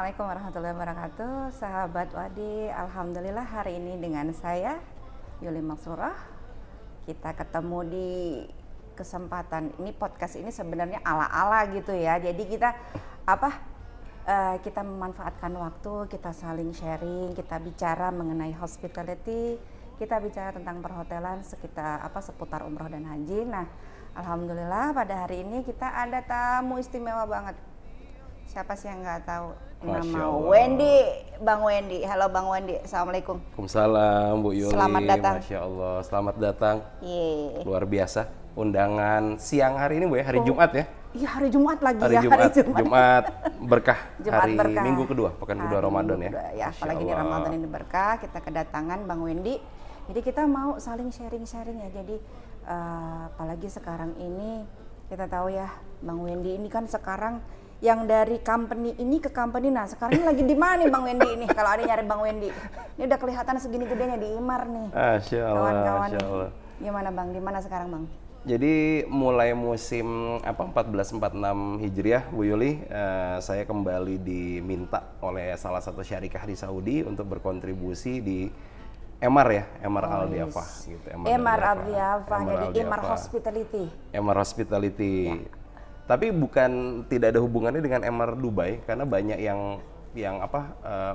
Assalamualaikum warahmatullahi wabarakatuh, sahabat Wadi. Alhamdulillah hari ini dengan saya Yuli Maksurah. Kita ketemu di kesempatan ini, podcast ini sebenarnya ala-ala gitu ya. Jadi kita kita memanfaatkan waktu, kita saling sharing, kita bicara mengenai hospitality, kita bicara tentang perhotelan seputar umroh dan haji. Nah, alhamdulillah pada hari ini kita ada tamu istimewa banget. Siapa sih yang nggak tahu nama Wendy, Bang Wendy. Halo Bang Wendy, assalamualaikum. Waalaikumsalam Bu Yuli. Selamat datang. Masya Allah, selamat datang. Yeay. Luar biasa. Undangan siang hari ini Bu ya, hari Jumat ya? Iya hari Jumat lagi hari ya. Jumat. Hari Jumat. Jumat berkah. Jumat hari berkah. Minggu kedua, pekan kedua Ramadan ya. Ya, apalagi ini Ramadan ini berkah. Kita kedatangan Bang Wendy. Jadi kita mau saling sharing-sharing ya. Jadi apalagi sekarang ini kita tahu ya, Bang Wendy ini kan sekarang yang dari company ini ke company. Nah sekarang ini lagi di mana nih Bang Wendy ini? Kalau ada nyari Bang Wendy, ini udah kelihatan segini gedenya di Imar nih. Masya Allah, Kawan-kawan. Masya Allah. Gimana Bang? Di mana sekarang Bang? Jadi mulai musim 1446 Hijriah Bu Yuli, saya kembali diminta oleh salah satu syarikah di Saudi untuk berkontribusi di Emar ya, Emar Al Diafah gitu. Emar Al Diafah, jadi Emar Hospitality. Emar Hospitality. Ya. Tapi bukan, tidak ada hubungannya dengan Emar Dubai, karena banyak yang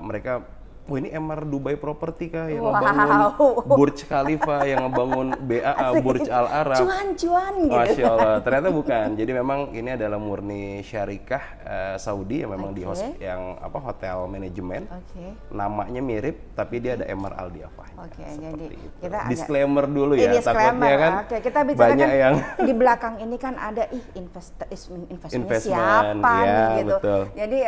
mereka, ini Emar Dubai Property kah yang ngebangun Burj Khalifa, yang ngebangun BAA Burj Al Arab. Cuan-cuan gitu. Masya Allah, ternyata bukan. Jadi memang ini adalah murni syarikah Saudi yang memang di hotel manajemen. Namanya mirip, tapi dia ada Emar Al Diafah. Jadi kita disclaimer dulu ya, takutnya kan kita bicara banyak kan yang di belakang ini kan ada investment siapa ya, nih gitu. Betul. Jadi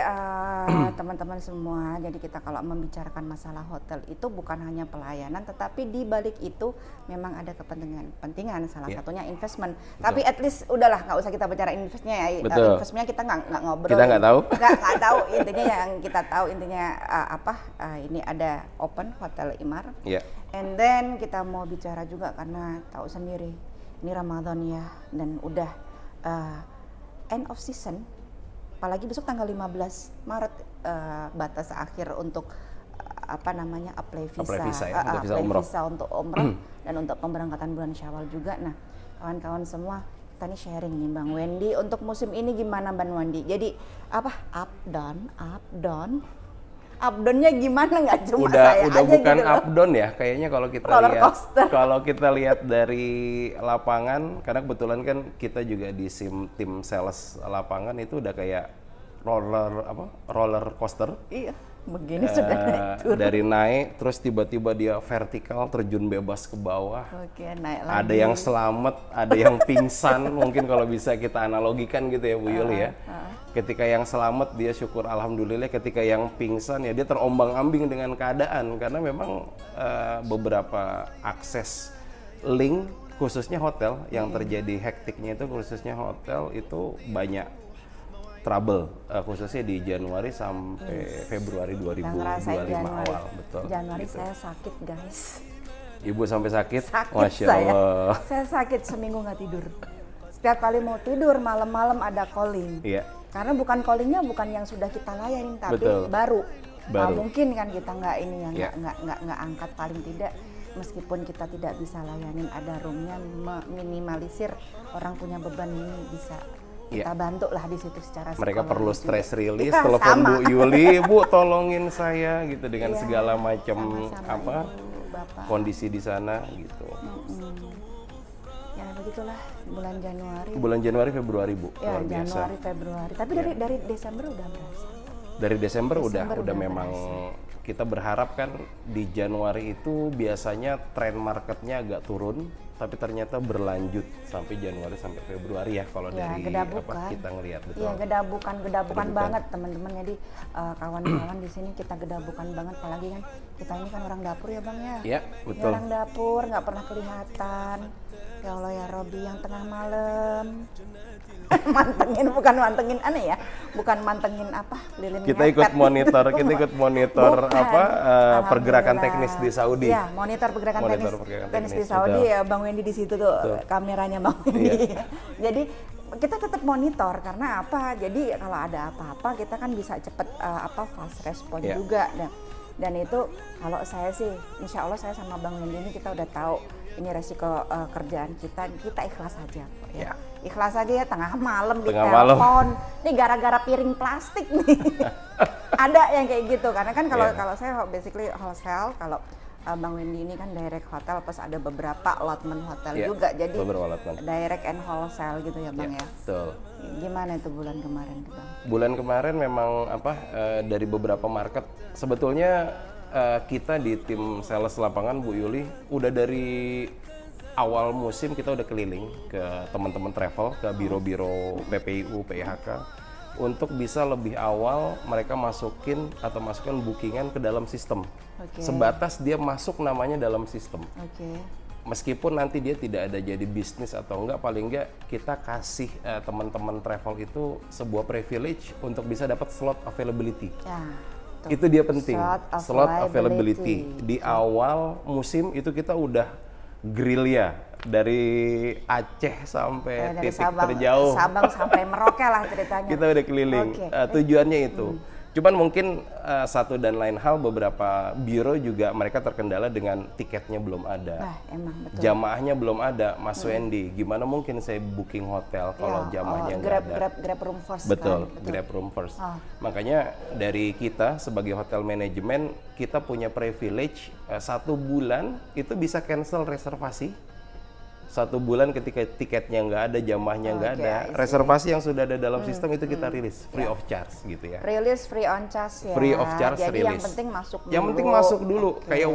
teman-teman semua, jadi kita kalau membicarakan masalah hotel itu bukan hanya pelayanan, tetapi di balik itu memang ada kepentingan salah satunya investment. Betul. Tapi at least udahlah, nggak usah kita bicara investnya ya. Investmentnya kita nggak ngobrol. Kita nggak tahu. Nggak tahu intinya, yang kita tahu intinya ini ada open hotel Imar. Yeah. And then kita mau bicara juga karena tahu sendiri ini Ramadan ya, dan udah end of season, apalagi besok tanggal 15 Maret batas akhir untuk apply visa untuk umrah dan untuk pemberangkatan bulan Syawal juga. Nah kawan-kawan semua, kita nih sharing nih Bang Wendy untuk musim ini gimana Bang Wendy? Jadi up down up-down-nya gimana, nggak cuma saya udah aja bukan gitu loh. up-down ya, kayaknya kalau kita lihat dari lapangan, karena kebetulan kan kita juga di tim sales lapangan itu udah kayak roller coaster. Iya, begini sudah naik turun. Dari naik, terus tiba-tiba dia vertikal, terjun bebas ke bawah. Oke, naik lagi. Ada yang selamat, ada yang pingsan, mungkin kalau bisa kita analogikan gitu ya Bu Yuli ya. Ketika yang selamat dia syukur alhamdulillah, ketika yang pingsan ya dia terombang-ambing dengan keadaan, karena memang beberapa akses link khususnya hotel yang terjadi hektiknya itu, khususnya hotel itu banyak trouble, khususnya di Januari sampai Februari 2025 awal. Betul. Januari gitu. saya sakit guys. Ibu sampai sakit? Masya Allah. Saya sakit seminggu nggak tidur. Setiap kali mau tidur malam-malam ada calling. Iya. Karena callingnya bukan yang sudah kita layanin, tapi baru. Mungkin kan kita nggak nggak angkat, paling tidak meskipun kita tidak bisa layanin, ada roomnya, minimalisir orang punya beban ini bisa kita bantu lah di situ secara psikologis. Mereka perlu stress release, telepon Bu Yuli, Bu tolongin saya gitu dengan segala macam kondisi di sana gitu. Ya begitulah bulan Januari. Bulan Januari Februari Bu. Ya, luar biasa. Januari Februari. Tapi dari Desember udah berasa. Dari Desember udah memang berasa. Kita berharap kan di Januari itu biasanya tren marketnya agak turun, tapi ternyata berlanjut sampai Januari sampai Februari ya kalau dari kita ngelihat. Betul. Iya, gedabukan banget teman-teman. Jadi kawan-kawan di sini kita gedabukan banget, apalagi kan kita ini kan orang dapur ya Bang ya. Iya, betul. Orang dapur nggak pernah kelihatan. Ya Allah ya Robi, yang tengah malam bukan mantengin lilin kita ngepet. ikut monitor pergerakan teknis di Saudi. Ya, monitor pergerakan teknis di Saudi. Ya, Bang Wendy di situ tuh kameranya Bang Wendy. Jadi kita tetap monitor karena apa? Jadi kalau ada apa-apa kita kan bisa cepet fast respon juga. Dan itu kalau saya sih, insya Allah saya sama Bang Wendy ini kita udah tahu ini resiko kerjaan kita ikhlas aja. Ya. Ikhlas aja ya, tengah malam di telepon. Ini gara-gara piring plastik nih. Ada yang kayak gitu karena kan kalau saya basically wholesale, kalau Bang Wendy ini kan direct hotel, plus ada beberapa allotment hotel juga, jadi direct and wholesale gitu ya Bang ya. Betul. Gimana itu bulan kemarin tuh Bang? Bulan kemarin memang dari beberapa market sebetulnya kita di tim sales lapangan Bu Yuli udah dari awal musim kita udah keliling ke teman-teman travel, ke biro-biro PPIU, PIHK untuk bisa lebih awal mereka masukkan bookingan ke dalam sistem. Sebatas dia masuk namanya dalam sistem. Meskipun nanti dia tidak ada jadi bisnis atau enggak, paling enggak kita kasih teman-teman travel itu sebuah privilege untuk bisa dapat slot availability. Itu dia penting, slot availability. Di awal musim itu kita udah gerilya dari Aceh sampai dari titik terjauh, Sabang sampai Merauke lah ceritanya. Kita udah keliling. Tujuannya itu. Cuman mungkin satu dan lain hal, beberapa biro juga mereka terkendala dengan tiketnya belum ada, jamaahnya belum ada. Mas Wendy, gimana mungkin saya booking hotel kalau jamaahnya nggak ada? Grab room first. Betul, grab room first. Makanya dari kita sebagai hotel manajemen, kita punya privilege 1 bulan itu bisa cancel reservasi. 1 bulan ketika tiketnya nggak ada, jamaahnya nggak ada, reservasi yang sudah ada dalam sistem itu kita rilis free of charge gitu ya. Rilis free on charge ya. Free of charge. Jadi rilis. Yang penting masuk dulu. Yang penting masuk dulu. Kayak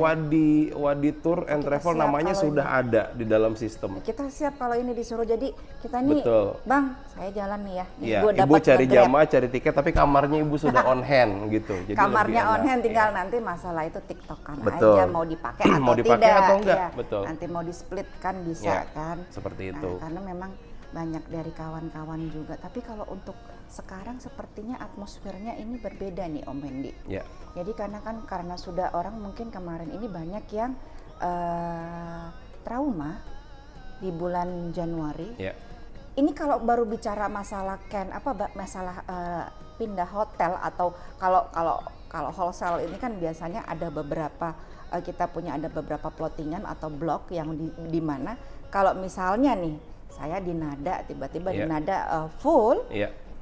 Wadi Tour and Travel namanya sudah ada di dalam sistem. Kita siap kalau ini disuruh. Jadi kita nih, Bang, saya jalan nih ya. Iya, Ibu cari jamaah, cari tiket, tapi kamarnya Ibu sudah on hand gitu. Jadi kamarnya on hand, tinggal nanti masalah itu tiktokan aja mau dipakai atau mau dipakai tidak. Atau enggak. Betul. Nanti mau di split kan bisa kan. Seperti itu. Karena memang banyak dari kawan-kawan juga. Tapi kalau untuk sekarang sepertinya atmosfernya ini berbeda nih Om Wendy. Jadi karena sudah orang mungkin kemarin ini banyak yang trauma di bulan Januari. Ini kalau baru bicara masalah masalah pindah hotel, atau kalau wholesale ini kan biasanya ada beberapa kita punya ada beberapa plottingan atau blok yang di mana kalau misalnya nih saya di Nada tiba-tiba di Nada full,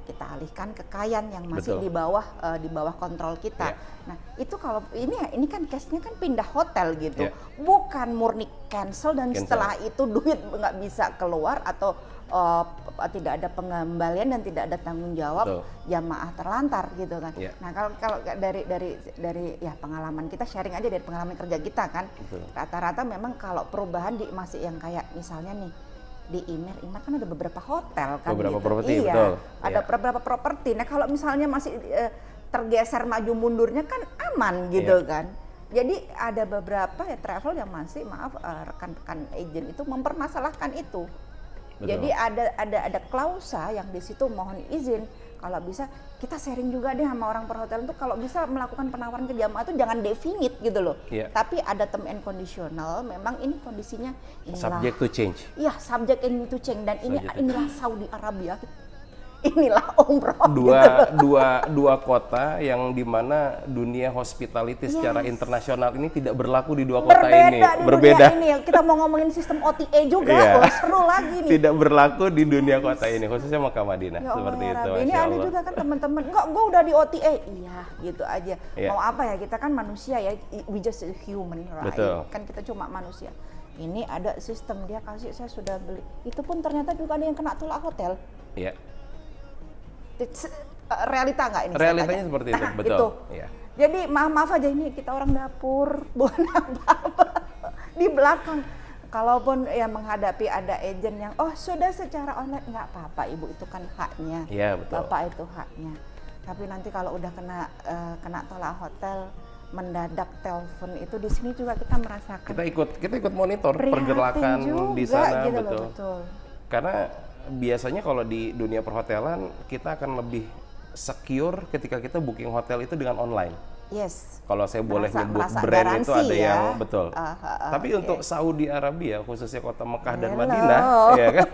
kita alihkan ke Kayan yang masih di bawah kontrol kita. Nah itu kalau ini kan case-nya kan pindah hotel gitu, bukan murni cancel dan setelah itu duit nggak bisa keluar atau tidak ada pengembalian dan tidak ada tanggung jawab, jamaah terlantar gitu kan. Nah kalau dari ya pengalaman kita, sharing aja dari pengalaman kerja kita kan, rata-rata memang kalau perubahan masih yang kayak misalnya nih di Imer kan ada beberapa hotel kan, beberapa gitu. properti, betul. Ada beberapa properti. Nah kalau misalnya masih tergeser maju mundurnya kan aman gitu kan. Jadi ada beberapa travel yang masih rekan-rekan agent itu mempermasalahkan itu. Jadi ada klausa yang di situ mohon izin kalau bisa kita sharing juga deh sama orang perhotelan tuh, kalau bisa melakukan penawaran ke jamaah itu jangan definite gitu loh. Tapi ada term and conditional, memang ini kondisinya inilah, subject to change. Iya, subject to change, dan inilah Saudi Arabia. Inilah umroh. Dua kota yang dimana dunia hospitality secara internasional ini tidak berlaku di dua kota ini. Berbeda. Ini kita mau ngomongin sistem OTA juga, seru lagi nih. Tidak berlaku di dunia kota ini, khususnya Makkah Madinah. Seperti itu. Ini ada juga kan teman-teman, enggak, gue udah di OTA. Iya, gitu aja. Mau apa ya, kita kan manusia ya, we just human, right? Betul. Kan kita cuma manusia. Ini ada sistem, dia kasih, saya sudah beli. Itu pun ternyata juga ada yang kena tolak hotel. Iya. Realita nggak ini? Realitanya seperti itu, betul. Itu. Jadi maaf aja, ini kita orang dapur, bukan apa-apa di belakang. Kalaupun menghadapi ada agent yang sudah secara online, nggak apa-apa Ibu, itu kan haknya. Betul. Bapak itu haknya. Tapi nanti kalau udah kena tolak hotel, mendadak telepon itu, di sini juga kita merasakan. Kita ikut monitor pergerakan juga, di sana, gitu betul. Betul. Karena biasanya kalau di dunia perhotelan kita akan lebih secure ketika kita booking hotel itu dengan online. Kalau saya boleh nyebut brand itu ada yang betul. Tapi untuk Saudi Arabia, khususnya kota Mekah dan Madinah, ya kan,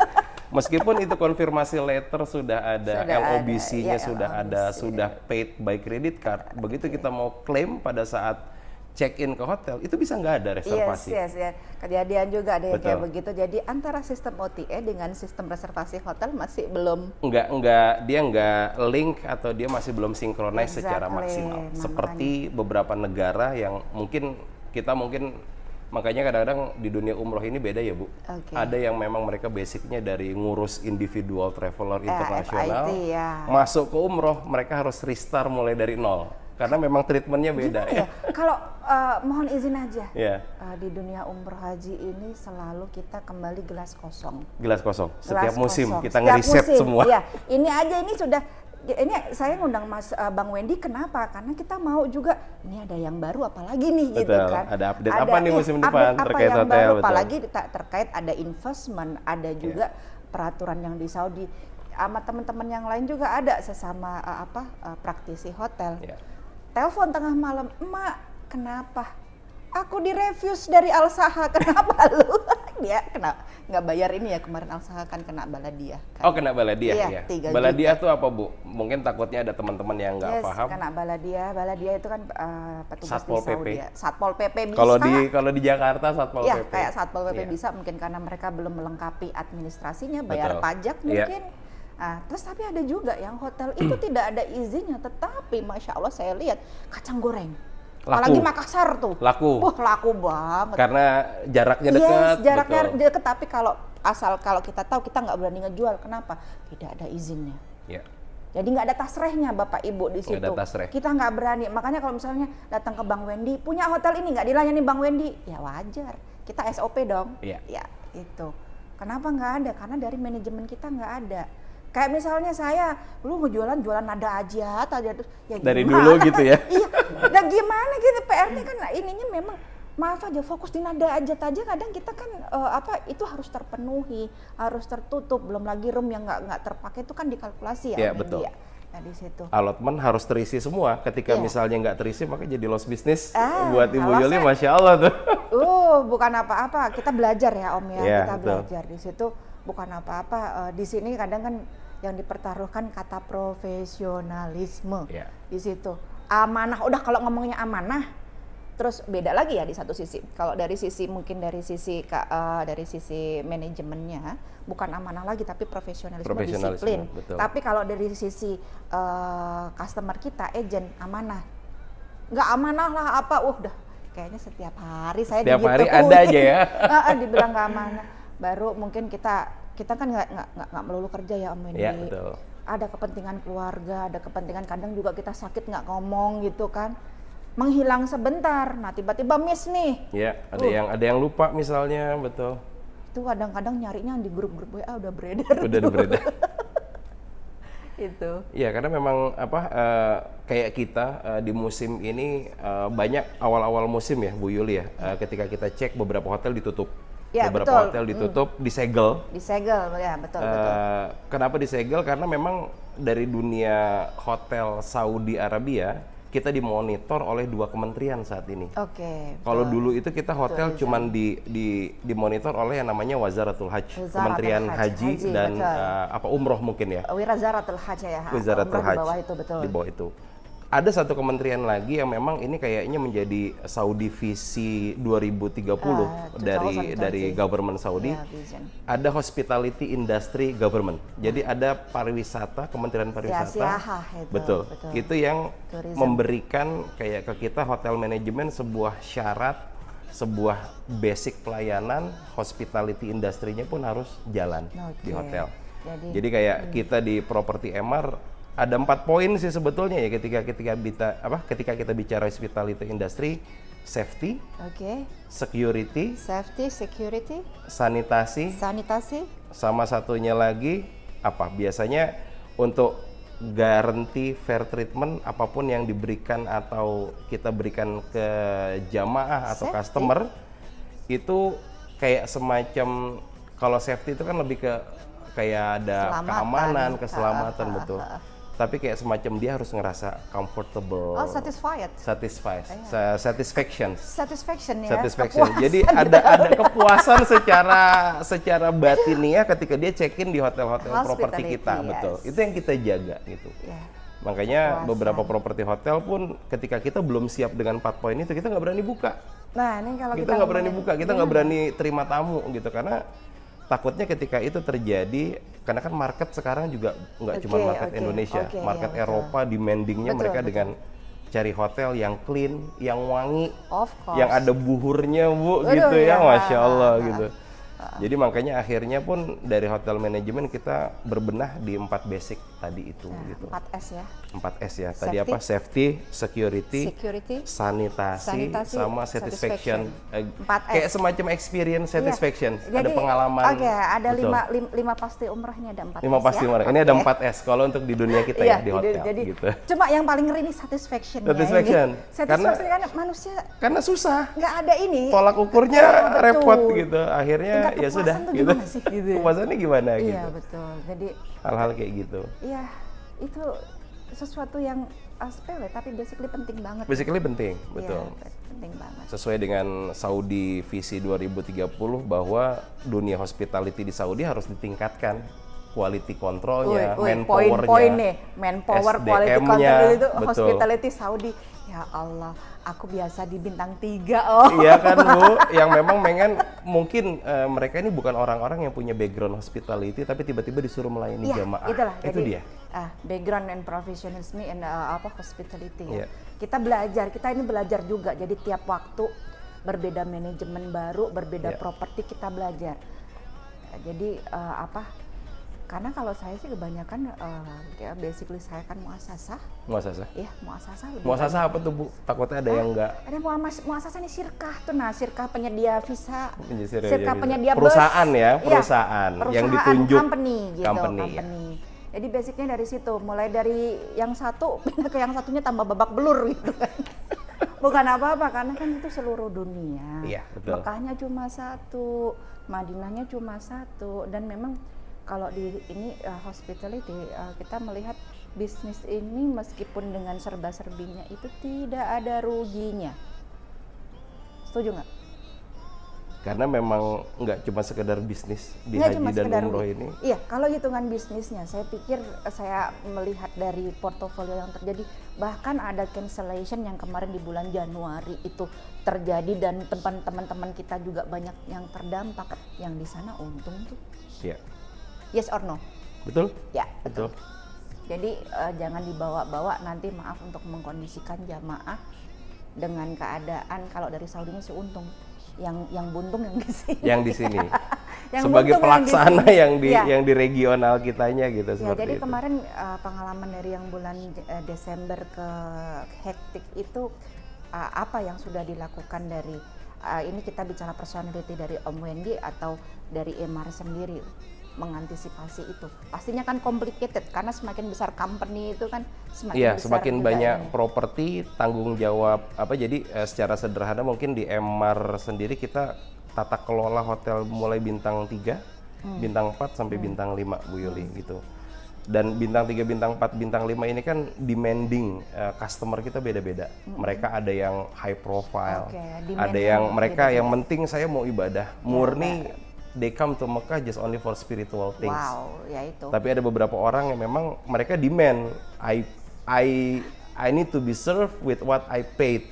Meskipun itu konfirmasi letter sudah ada, Sudah LOBC-nya ada, ya, sudah ada, LOBC. sudah paid by credit card. Begitu kita mau klaim pada saat check-in ke hotel, itu bisa nggak ada reservasi. Yes. Kejadian juga ada yang kayak Betul. begitu. Jadi antara sistem OTA dengan sistem reservasi hotel masih belum Dia nggak link atau dia masih belum sinkronis secara Exactly. maksimal. Nah, Seperti beberapa negara yang kita makanya kadang-kadang di dunia umroh ini beda ya Bu. Oke. Ada yang memang mereka basicnya dari ngurus individual traveler internasional, FIT, ya. masuk ke umroh mereka harus restart mulai dari nol karena memang treatmentnya beda Gimana ya? Kalau mohon izin aja, ya. di dunia umroh haji ini selalu kita kembali gelas kosong. Gelas kosong. Setiap Gelas musim kosong. kita Setiap ngeriset musim, semua. Iya, ini sudah. Ini saya ngundang Bang Wendy kenapa? Karena kita mau juga ini ada yang baru apalagi nih gitu Betul. kan. Ada update apa nih musim depan update apa terkait yang hotel, baru, betul. apalagi terkait ada investment, ada juga peraturan yang di Saudi. Sama teman-teman yang lain juga ada sesama praktisi hotel. Ya. Telepon tengah malam, "Emak, kenapa? Aku direfuse dari Al-Saha, kenapa lu?" Dia nggak bayar ini ya, kemarin Al-Saha kan kena baladiah. Kan? Oh, kena baladiah Iya, ya. 3 Baladiah tuh apa Bu? Mungkin takutnya ada teman-teman yang nggak Yes, paham. kena baladiah. Baladiah itu kan petugas Satpol di Saudi. PP. Ya. Satpol PP bisa. Kalau di Jakarta Satpol ya, PP. kayak Satpol PP Iya. bisa mungkin karena mereka belum melengkapi administrasinya, bayar Betul. pajak Iya. mungkin. Terus tapi ada juga yang hotel itu tidak ada izinnya, tetapi Masya Allah saya lihat kacang goreng. Laku. Apalagi Makassar tuh. Laku. Wah, laku banget. Karena jaraknya dekat. Yes, jaraknya betul. dekat, tapi kalau kita tahu kita nggak berani ngejual. Kenapa? Tidak ada izinnya. Ya. Jadi nggak ada tasrehnya Bapak Ibu di situ. Nggak ada tasreh. Kita nggak berani. Makanya kalau misalnya datang ke Bang Wendy, punya hotel ini nggak dilayani Bang Wendy, ya wajar. Kita SOP dong. Iya. Ya itu. Kenapa nggak ada? Karena dari manajemen kita nggak ada. Kayak misalnya saya, lu jualan nada aja, terus ya Dari gimana? dulu gitu ya. Iya. Nah gimana gitu PR-nya kan ininya memang maaf aja fokus di nada aja kadang kita kan itu harus terpenuhi, harus tertutup, belum lagi room yang nggak terpakai itu kan dikalkulasi ya. Iya, betul. Media. Nah di situ. Allotment harus terisi semua. Ketika Iya. misalnya nggak terisi, maka jadi loss bisnis kalau buat Ibu Yuli, saya- Masya Allah tuh. Bukan apa-apa. Kita belajar ya Om ya. Iya, Kita betul. belajar di situ bukan apa-apa. Di sini kadang kan yang dipertaruhkan kata profesionalisme. Iya. Di situ. Amanah. Udah kalau ngomongnya amanah, terus beda lagi ya di satu sisi. Kalau dari sisi dari sisi manajemennya bukan amanah lagi tapi profesionalisme, disiplin. betul. Tapi kalau dari sisi customer kita, agent amanah. Nggak amanah lah apa, udah kayaknya setiap hari saya Setiap hari digituin. ada aja ya. Dibilang nggak amanah. Baru mungkin kita kan nggak melulu kerja ya Om Wendy. Iya, betul. Ada kepentingan keluarga, ada kepentingan kadang juga kita sakit nggak ngomong gitu kan. Menghilang sebentar, nah tiba-tiba miss nih. Ya, ada yang lupa misalnya, betul. Itu kadang-kadang nyarinya di grup-grup WA udah beredar. Udah beredar. Itu. Iya, karena memang kayak kita di musim ini banyak awal-awal musim ya Bu Yuli ya. Ketika kita cek beberapa hotel ditutup. Ya, beberapa betul. hotel ditutup, disegel. Disegel ya, betul. Kenapa disegel? Karena memang dari dunia hotel Saudi Arabia kita dimonitor oleh 2 kementerian saat ini. Oke. Kalau dulu itu kita hotel cuman dimonitor oleh yang namanya Wazaratul Hajj, Wizaratul Kementerian Hajj, Haji dan betul. umroh mungkin ya. Wizaratul Hajj ya. Wizaratul Umrah Hajj di bawah itu betul. di bawah itu. Ada satu kementerian lagi yang memang ini kayaknya menjadi Saudi Visi 2030 dari government Saudi. Ya, vision. Ada Hospitality Industry Government. Jadi ada pariwisata, Kementerian Pariwisata. Siahah itu. Betul. Itu yang Tourism. memberikan kayak ke kita hotel manajemen sebuah syarat, sebuah basic pelayanan, hospitality industry-nya pun harus jalan di Oke. hotel. Jadi kayak kita di properti MR ada 4 poin sih sebetulnya ya ketika kita bicara hospitality industry: safety, Oke. security, Safety, security, sanitasi, sanitasi. sama satunya lagi biasanya untuk guarantee fair treatment apapun yang diberikan atau kita berikan ke jamaah atau Safety. customer itu kayak semacam, kalau safety itu kan lebih ke kayak ada Keselamatan. keamanan, keselamatan betul. tapi kayak semacam dia harus ngerasa comfortable, satisfied. Satisfaction. Satisfaction ya. Satisfaction. Jadi ada kepuasan secara batiniah ketika dia check-in di hotel-hotel properti kita, betul. Itu yang kita jaga gitu. Makanya beberapa properti hotel pun ketika kita belum siap dengan 4 poin itu, kita nggak berani buka. Nah, ini kalau kita nggak berani buka, kita nggak berani terima tamu gitu, karena takutnya ketika itu terjadi, karena kan market sekarang juga nggak cuma market Indonesia, market Eropa demandingnya mereka dengan cari hotel yang clean, yang wangi, yang ada buhurnya Bu, gitu ya, Masya Allah gitu. Jadi makanya akhirnya pun dari hotel manajemen kita berbenah di 4 basic tadi itu gitu. 4S ya. 4S ya. Tadi apa? Safety, security, sanitasi, sama satisfaction. 4S. Kayak semacam experience satisfaction. Jadi, ada pengalaman. Ada 5 pasti umrah, ini ada 4S. 5 pasti umrah. Ini ada 4S kalau untuk di dunia kita ya di hotel jadi, gitu. Cuma yang paling ngeri ini satisfaction. Karena manusia karena susah. Nggak ada ini. Tolak ukurnya repot gitu. Akhirnya ya sudah gitu. Gitu. Kepuasannya gimana gitu. Iya, betul. Jadi hal-hal kayak gitu. Iya, itu sesuatu yang sepele tapi basically penting banget. Basically penting, betul. Iya, penting banget. Sesuai dengan Saudi Visi 2030 bahwa dunia hospitality di Saudi harus ditingkatkan. Quality controlnya, manpowernya, manpower, quality control itu hospitality Saudi. Ya Allah, aku biasa di bintang 3 Iya kan Bu, yang memang mungkin mereka ini bukan orang-orang yang punya background hospitality, tapi tiba-tiba disuruh melayani jamaah. Itu dia. Background and professionalism and hospitality. Yeah. Kita ini belajar juga. Jadi tiap waktu berbeda manajemen baru, berbeda properti kita belajar. Jadi karena kalau saya sih kebanyakan basically saya kan muasasah. Iya, muasasah. Muasasah apa tuh Bu? Takutnya ada yang enggak. Ada muasasah nih sirkah tuh. Nah, sirkah penyedia visa, sirkah penyedia perusahaan bus. Perusahaan yang ditunjuk. Company. Jadi basicnya dari situ, mulai dari yang satu pindah ke yang satunya tambah babak belur gitu kan. Bukan apa-apa, karena kan itu seluruh dunia. Iya, betul. Mekahnya cuma 1, Madinahnya cuma 1, dan memang kalau di ini hospitality kita melihat bisnis ini meskipun dengan serba-serbinya itu tidak ada ruginya. Setuju nggak? Karena memang nggak cuma sekedar bisnis di haji dan umroh ini. Iya, kalau hitungan bisnisnya, saya pikir saya melihat dari portofolio yang terjadi, bahkan ada cancellation yang kemarin di bulan Januari itu terjadi, dan teman-teman kita juga banyak yang terdampak, yang di sana untung tuh. Iya. Yes or no? Betul? Ya, betul. Jadi jangan dibawa-bawa nanti, maaf, untuk mengkondisikan jamaah dengan keadaan kalau dari Saudinya sih untung. Yang buntung yang di sini. Yang di sini. Sebagai pelaksana yang di regional kitanya gitu seperti jadi itu. Kemarin pengalaman dari yang bulan Desember ke hektik itu apa yang sudah dilakukan dari ini kita bicara personality dari Om Wendy atau dari Emar sendiri mengantisipasi itu. Pastinya kan complicated karena semakin besar company itu kan semakin banyak properti, tanggung jawab jadi secara sederhana mungkin di Emar sendiri kita tata kelola hotel mulai bintang 3, bintang 4 sampai bintang 5 Bu Yuli gitu. Dan bintang 3, bintang 4, bintang 5 ini kan demanding, customer kita beda-beda. Mereka ada yang high profile, ada yang mereka yang penting saya mau ibadah murni. They come to Mecca just only for spiritual things. Wow, ya itu. Tapi ada beberapa orang yang memang mereka demand, I need to be served with what I paid.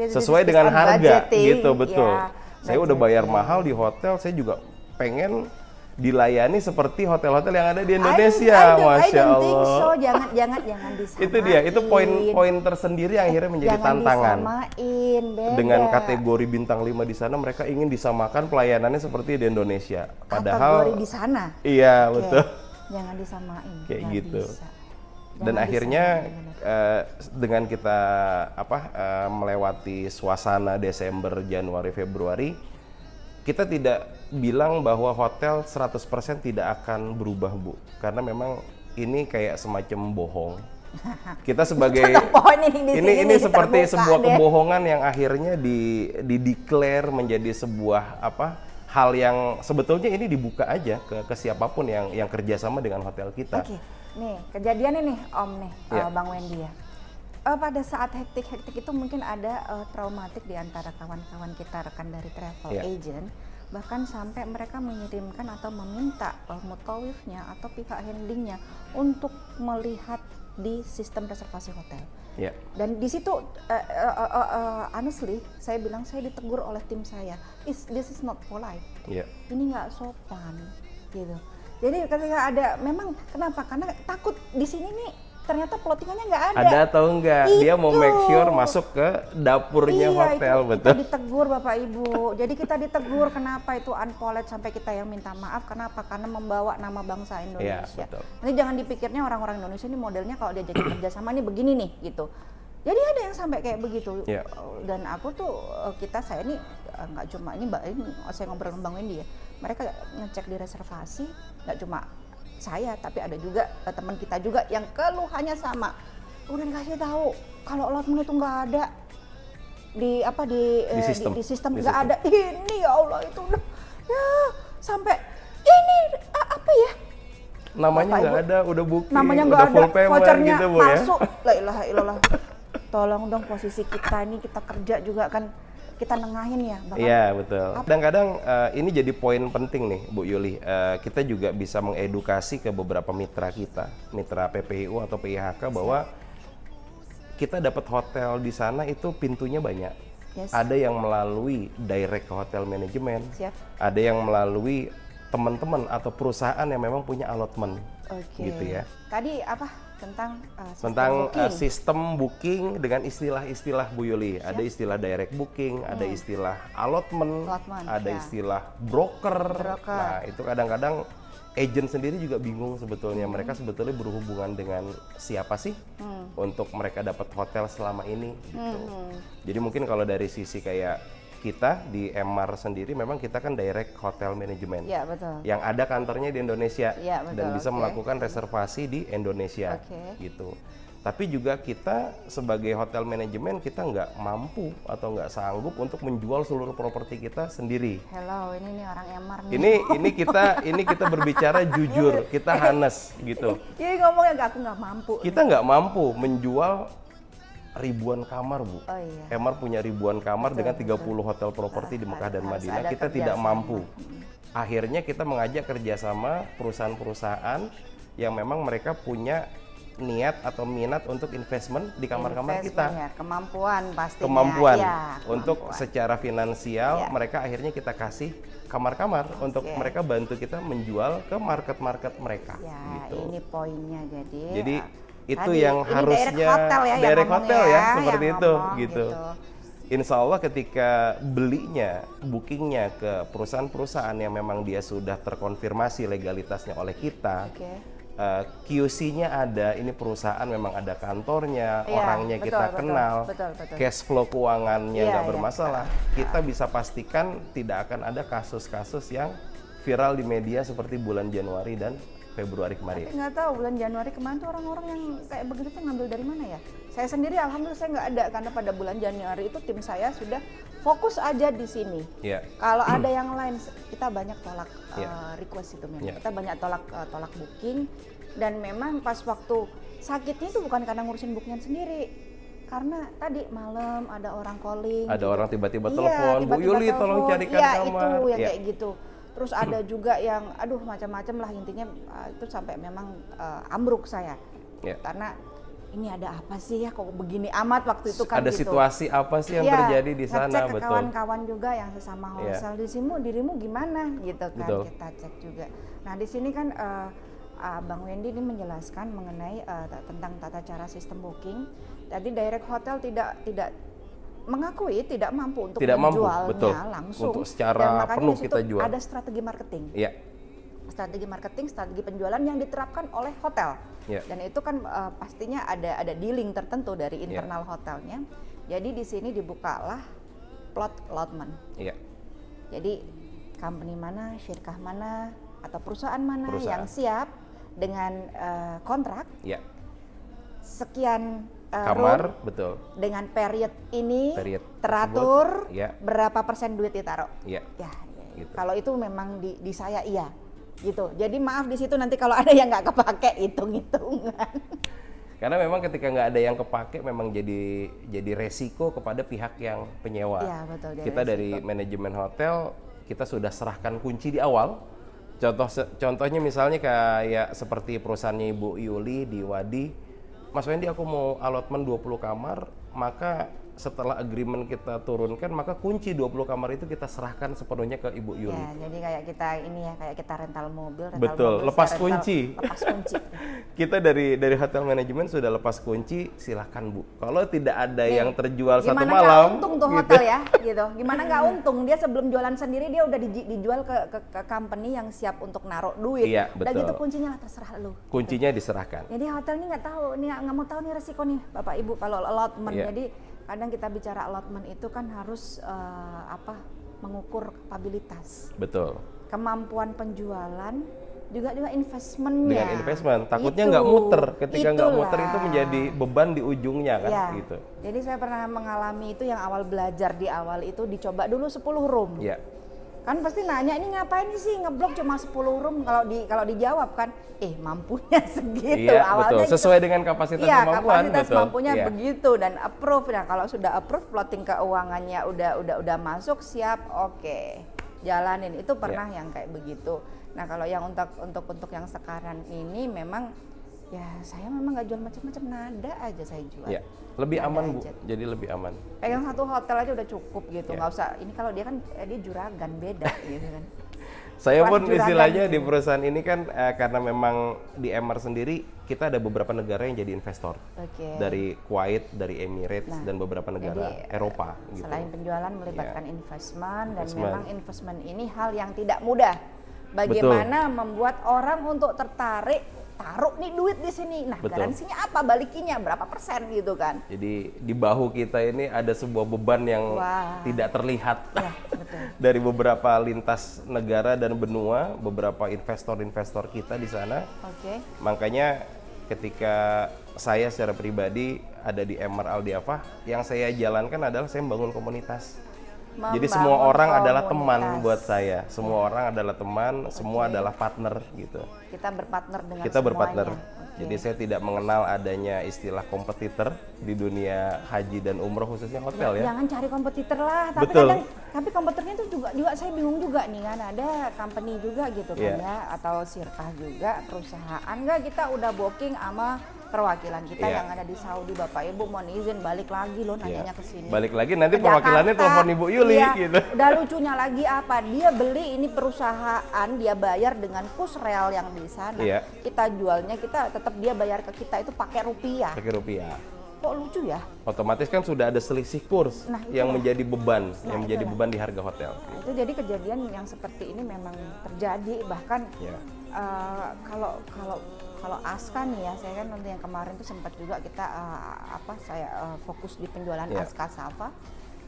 Sesuai dengan harga, gitu, betul. Saya udah bayar mahal di hotel, saya juga pengen dilayani seperti hotel-hotel yang ada di Indonesia, Masya Allah. So. Jangan disamain. Itu dia, itu poin tersendiri yang akhirnya menjadi tantangan. Beda. Dengan kategori bintang 5 di sana, mereka ingin disamakan pelayanannya seperti di Indonesia. Padahal kategori di sana. Iya, betul. Jangan disamain. Kayak gitu. Dan akhirnya dengan kita melewati suasana Desember, Januari, Februari, kita tidak bilang bahwa hotel 100% tidak akan berubah Bu, karena memang ini kayak semacam bohong. Kita sebagai ini seperti sebuah kebohongan yang akhirnya di-declare menjadi sebuah hal yang sebetulnya ini dibuka aja ke siapapun yang kerjasama dengan hotel kita. nih kejadian ini Om nih, Iya. Bang Wendy ya. Pada saat hektik-hektik itu mungkin ada traumatik di antara kawan-kawan kita rekan dari travel Iya. agent, bahkan sampai mereka mengirimkan atau meminta mutawifnya atau pihak handlingnya untuk melihat di sistem reservasi hotel. Ya. Dan di situ honestly saya bilang saya ditegur oleh tim saya, this is not polite. Ya. Ini nggak sopan gitu. Jadi ketika ada memang kenapa? Karena takut di sini nih ternyata plottingannya nggak ada. Ada atau enggak? Dia mau Itu. make sure masuk ke dapurnya Iya, hotel, itu betul. kita ditegur Bapak Ibu. Jadi kita ditegur kenapa itu unpolite sampai kita yang minta maaf. Kenapa? Karena membawa nama bangsa Indonesia. Iya, betul. Nanti jangan dipikirnya orang-orang Indonesia ini modelnya kalau dia jadi kerjasama nih begini nih gitu. Jadi ada yang sampai kayak begitu. Iya. Dan aku tuh saya ini nggak cuma ini saya ngobrol sama Bang Wendy ya. Mereka ngecek di reservasi nggak cuma saya, tapi ada juga teman kita juga yang keluhannya sama. Udah dikasih tahu kalau allotment itu nggak ada di sistem. di sistem Di nggak sistem. ada. Ini ya Allah itu udah ya sampai ini apa ya? Namanya Bapak, nggak Ibu, ada, udah booking, namanya udah nggak ada, full payment vouchernya gitu Bu ya. masuk. La ilaha illallah. Tolong dong posisi kita ini kita kerja juga kan kita nengahin ya. Bahkan Iya betul. Kadang-kadang ini jadi poin penting nih Bu Yuli. Kita juga bisa mengedukasi ke beberapa mitra kita, mitra PPIU atau PIHK bahwa kita dapat hotel di sana itu pintunya banyak. Yes. Ada yang melalui direct ke hotel manajemen, Siap. ada yang melalui teman-teman atau perusahaan yang memang punya allotment, Oke. gitu ya. Tadi apa tentang Tentang booking. sistem booking dengan istilah-istilah Bu Yuli. Ada istilah direct booking, ada istilah allotment, Allotment, ada ya. istilah broker. Broker. Nah, itu kadang-kadang agent sendiri juga bingung sebetulnya. Mereka sebetulnya berhubungan dengan siapa sih untuk mereka dapat hotel selama ini gitu. Jadi mungkin kalau dari sisi kayak kita di MR sendiri memang kita kan direct hotel management. Ya betul. Yang ada kantornya di Indonesia Iya, betul, dan bisa oke. melakukan reservasi di Indonesia Oke. gitu. Tapi juga kita sebagai hotel manajemen kita nggak mampu atau nggak sanggup untuk menjual seluruh properti kita sendiri. Hello, ini nih orang MR nih. Ini kita berbicara jujur, kita honest gitu. Iya ngomongnya aku nggak mampu. Kita nggak mampu menjual ribuan kamar Bu. Oh iya. MR punya ribuan kamar Betul, dengan 30 hotel properti di Mekah dan harus Madinah. ada Kita tidak kerjasama. mampu. Akhirnya kita mengajak kerjasama perusahaan-perusahaan yang memang mereka punya niat atau minat untuk investment di kamar-kamar Investment kita. ya, kemampuan pastinya. Kemampuan Ya, untuk kemampuan. secara finansial Ya. mereka akhirnya kita kasih kamar-kamar untuk mereka bantu kita menjual ke market-market mereka. Ya, gitu. ini poinnya jadi. Jadi itu tadi, yang ini harusnya direct hotel ya, yang direct ngomong hotel ya, seperti yang itu ngomong gitu. Insya Allah ketika belinya, bookingnya ke perusahaan-perusahaan yang memang dia sudah terkonfirmasi legalitasnya oleh kita, Oke. QC-nya ada, ini perusahaan memang ada kantornya, Iya, orangnya betul, kita betul, kenal, betul. cash flow keuangannya Iya, nggak iya. bermasalah, kita bisa pastikan tidak akan ada kasus-kasus yang viral di media seperti bulan Januari dan Februari kemarin. Tapi nggak tahu bulan Januari kemarin tuh orang-orang yang kayak begitu tuh ngambil dari mana ya? Saya sendiri alhamdulillah saya nggak ada karena pada bulan Januari itu tim saya sudah fokus aja di sini. Ya, Kalau ada yang lain kita banyak tolak Iya. request itu memang. Iya. Kita banyak tolak booking dan memang pas waktu sakitnya itu bukan karena ngurusin bookingan sendiri. Karena tadi malam ada orang calling. ada orang tiba-tiba Iya, telepon, Bu tiba-tiba Yuli tolong telepon. carikan Iya, kamar. itu yang Iya. kayak gitu. Terus ada juga yang aduh macam-macam lah intinya itu sampai memang ambruk saya. Iya. Karena ini ada apa sih ya kok begini amat waktu itu kan Ada gitu. situasi apa sih yang Iya, terjadi di sana, ngecek ke betul. kawan-kawan juga yang sesama Iya. wholesale dirimu gimana gitu kan Betul. kita cek juga. Nah di sini kan Bang Wendy ini menjelaskan mengenai tentang tata cara sistem booking. Tadi direct hotel tidak mengakui tidak mampu untuk Tidak mampu, menjualnya betul. langsung. Untuk secara Dan makanya penuh di situ kita jual. ada strategi marketing. Iya. Strategi penjualan yang diterapkan oleh hotel. Iya. Dan itu kan pastinya ada dealing tertentu dari internal hotelnya. Jadi di sini dibukalah plot allotment. Iya. Jadi company mana, syirkah mana, atau perusahaan mana Perusahaan. yang siap dengan kontrak Iya. sekian Kamar, room betul. dengan period ini Period teratur tersebut, ya. berapa persen duit ditaruh. Iya. Ya, Gitu. kalau itu memang di saya iya. gitu. Jadi maaf di situ nanti kalau ada yang nggak kepake hitung-hitungan. Karena memang ketika nggak ada yang kepake memang jadi resiko kepada pihak yang penyewa. Iya, betul, jadi Kita resiko. dari manajemen hotel kita sudah serahkan kunci di awal. Contohnya misalnya kayak seperti perusahaannya Ibu Yuli di Wadi, Mas Wendy aku mau allotment 20 kamar, maka setelah agreement kita turunkan, maka kunci 20 kamar itu kita serahkan sepenuhnya ke Ibu Yuli. Ya, jadi kayak kita ini ya, kayak kita rental mobil. Betul, mobil, lepas saya kunci. Lepas kunci. Kita dari hotel manajemen sudah lepas kunci, silahkan Bu. Kalau tidak ada yang terjual satu Gimana malam, nggak untung tuh gitu. hotel ya, gitu. Gimana nggak untung, dia sebelum jualan sendiri dia udah dijual ke company yang siap untuk naruh duit. Iya, Dan betul. gitu kuncinya lah terserah lu. Kuncinya diserahkan. Jadi hotel ini nggak tahu, nih nggak mau tahu nih resiko nih Bapak Ibu kalau allotment. Iya. Jadi kadang kita bicara allotment itu kan harus mengukur kapabilitas, Betul. kemampuan penjualan, juga investmentnya. Dengan investment, takutnya Itu, nggak muter. Ketika nggak itulah. muter itu menjadi beban di ujungnya kan, Ya, gitu. jadi saya pernah mengalami itu yang awal belajar di awal itu dicoba dulu 10 room. Ya, Kan pasti nanya ini ngapain sih ngeblok cuma 10 room, kalau dijawab kan mampunya segitu iya awalnya betul. Sesuai dengan kapasitas iya, kemampuan, kapasitas betul. mampunya Iya. begitu dan approve. Nah, kalau sudah approve, plotting keuangannya udah masuk, siap, oke. Jalanin. Itu pernah yang kayak begitu. Nah, kalau yang untuk yang sekarang ini memang ya saya memang nggak jual macam-macam, nada aja saya jual. Iya. Lebih Nada aman Bu, aja. jadi lebih aman. Pegang satu hotel aja udah cukup gitu, Iya. nggak usah. Ini kalau dia kan dia juragan beda gitu kan. Saya Kelas pun juragan istilahnya gitu. di perusahaan ini kan karena memang di MR sendiri kita ada beberapa negara yang jadi investor. Oke. Dari Kuwait, dari Emirates Nah, dan beberapa negara jadi, Eropa gitu. Selain penjualan melibatkan investment, dan Investment. memang investment ini hal yang tidak mudah. Bagaimana membuat orang untuk tertarik taruh nih duit di sini. Nah, Betul. garansinya apa? Balikinya berapa persen gitu kan? Jadi di bahu kita ini ada sebuah beban yang Wah. tidak terlihat Ya, betul. dari beberapa lintas negara dan benua, beberapa investor-investor kita di sana. Oke. Makanya ketika saya secara pribadi ada di MR Aldiafah, yang saya jalankan adalah saya membangun komunitas. Jadi semua Membangun orang adalah teman komunitas. buat saya. Semua orang adalah teman, semua adalah partner gitu. Kita berpartner dengan Kita berpartner. semuanya. Oke. Jadi saya tidak mengenal adanya istilah kompetitor di dunia haji dan umroh khususnya hotel ya. Jangan cari kompetitor lah, tapi Betul. kadang tapi kompetitornya itu juga saya bingung juga nih kan, ada company juga gitu kan Iya. ya, atau sirkah juga, perusahaan nggak, kita udah booking sama perwakilan kita Iya. yang ada di Saudi. Bapak Ibu mohon izin balik lagi loh nanyanya ke sini. Balik lagi nanti Ke perwakilannya Jakarta. telepon Ibu Yuli Iya, gitu. Udah lucunya lagi apa? Dia beli ini perusahaan, dia bayar dengan kurs real yang di sana. Iya. Kita jualnya, kita tetap dia bayar ke kita itu pakai rupiah. Pakai rupiah. Kok lucu ya? Otomatis kan sudah ada selisih kurs Nah, yang itulah. menjadi beban, yang menjadi itulah. beban di harga hotel. Nah, itu jadi kejadian yang seperti ini memang terjadi, bahkan Ya. kalau Aska nih ya, saya kan nanti yang kemarin tuh sempat juga kita saya fokus di penjualan Ya. Aska Safa.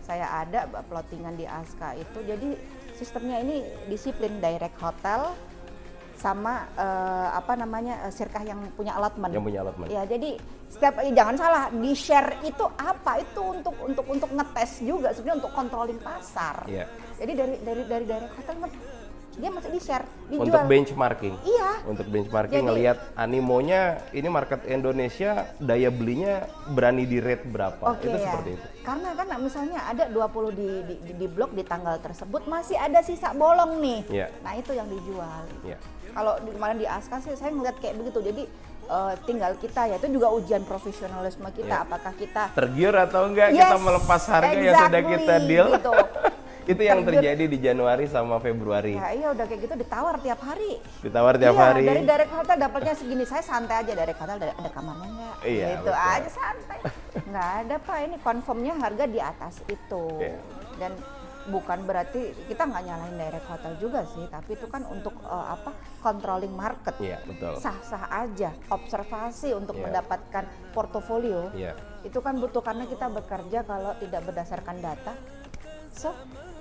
Saya ada plottingan di Aska itu. Jadi sistemnya ini disiplin direct hotel sama sirkah yang punya allotment. Yang punya allotment. Ya, jadi setiap jangan salah, di share itu apa? Itu untuk ngetes juga sebenarnya, untuk controlling pasar. Iya. Jadi dari direct hotel dia masih di share, dijual. Untuk benchmarking. Iya. Untuk benchmarking Jadi- ngelihat animonya ini market Indonesia daya belinya berani di rate berapa. Oke, Itu ya. seperti itu. Karena kan misalnya ada 20 di blok di tanggal tersebut, masih ada sisa bolong nih. Iya. Nah, itu yang dijual. Iya. Kalau kemarin di Aska sih saya ngeliat kayak begitu. Jadi tinggal kita ya, itu juga ujian profesionalisme kita, Iya. apakah kita Tergiur atau enggak kita melepas harga yang sudah kita deal. gitu. Itu yang Tergiur. terjadi di Januari sama Februari. Ya iya, udah kayak gitu ditawar tiap hari. Ditawar tiap Iya, hari. dari direct hotel dapatnya segini, saya santai aja. Direct hotel ada kamarnya nggak? Iya, Gitu betul. aja santai. Nggak ada Pak, ini confirmnya harga di atas itu. Iya. Dan bukan berarti kita nggak nyalain direct hotel juga sih, tapi itu kan untuk controlling market. Iya, betul. Sah-sah aja, observasi untuk Iya. mendapatkan portofolio. Iya. Itu kan butuh, karena kita bekerja kalau tidak berdasarkan data. So,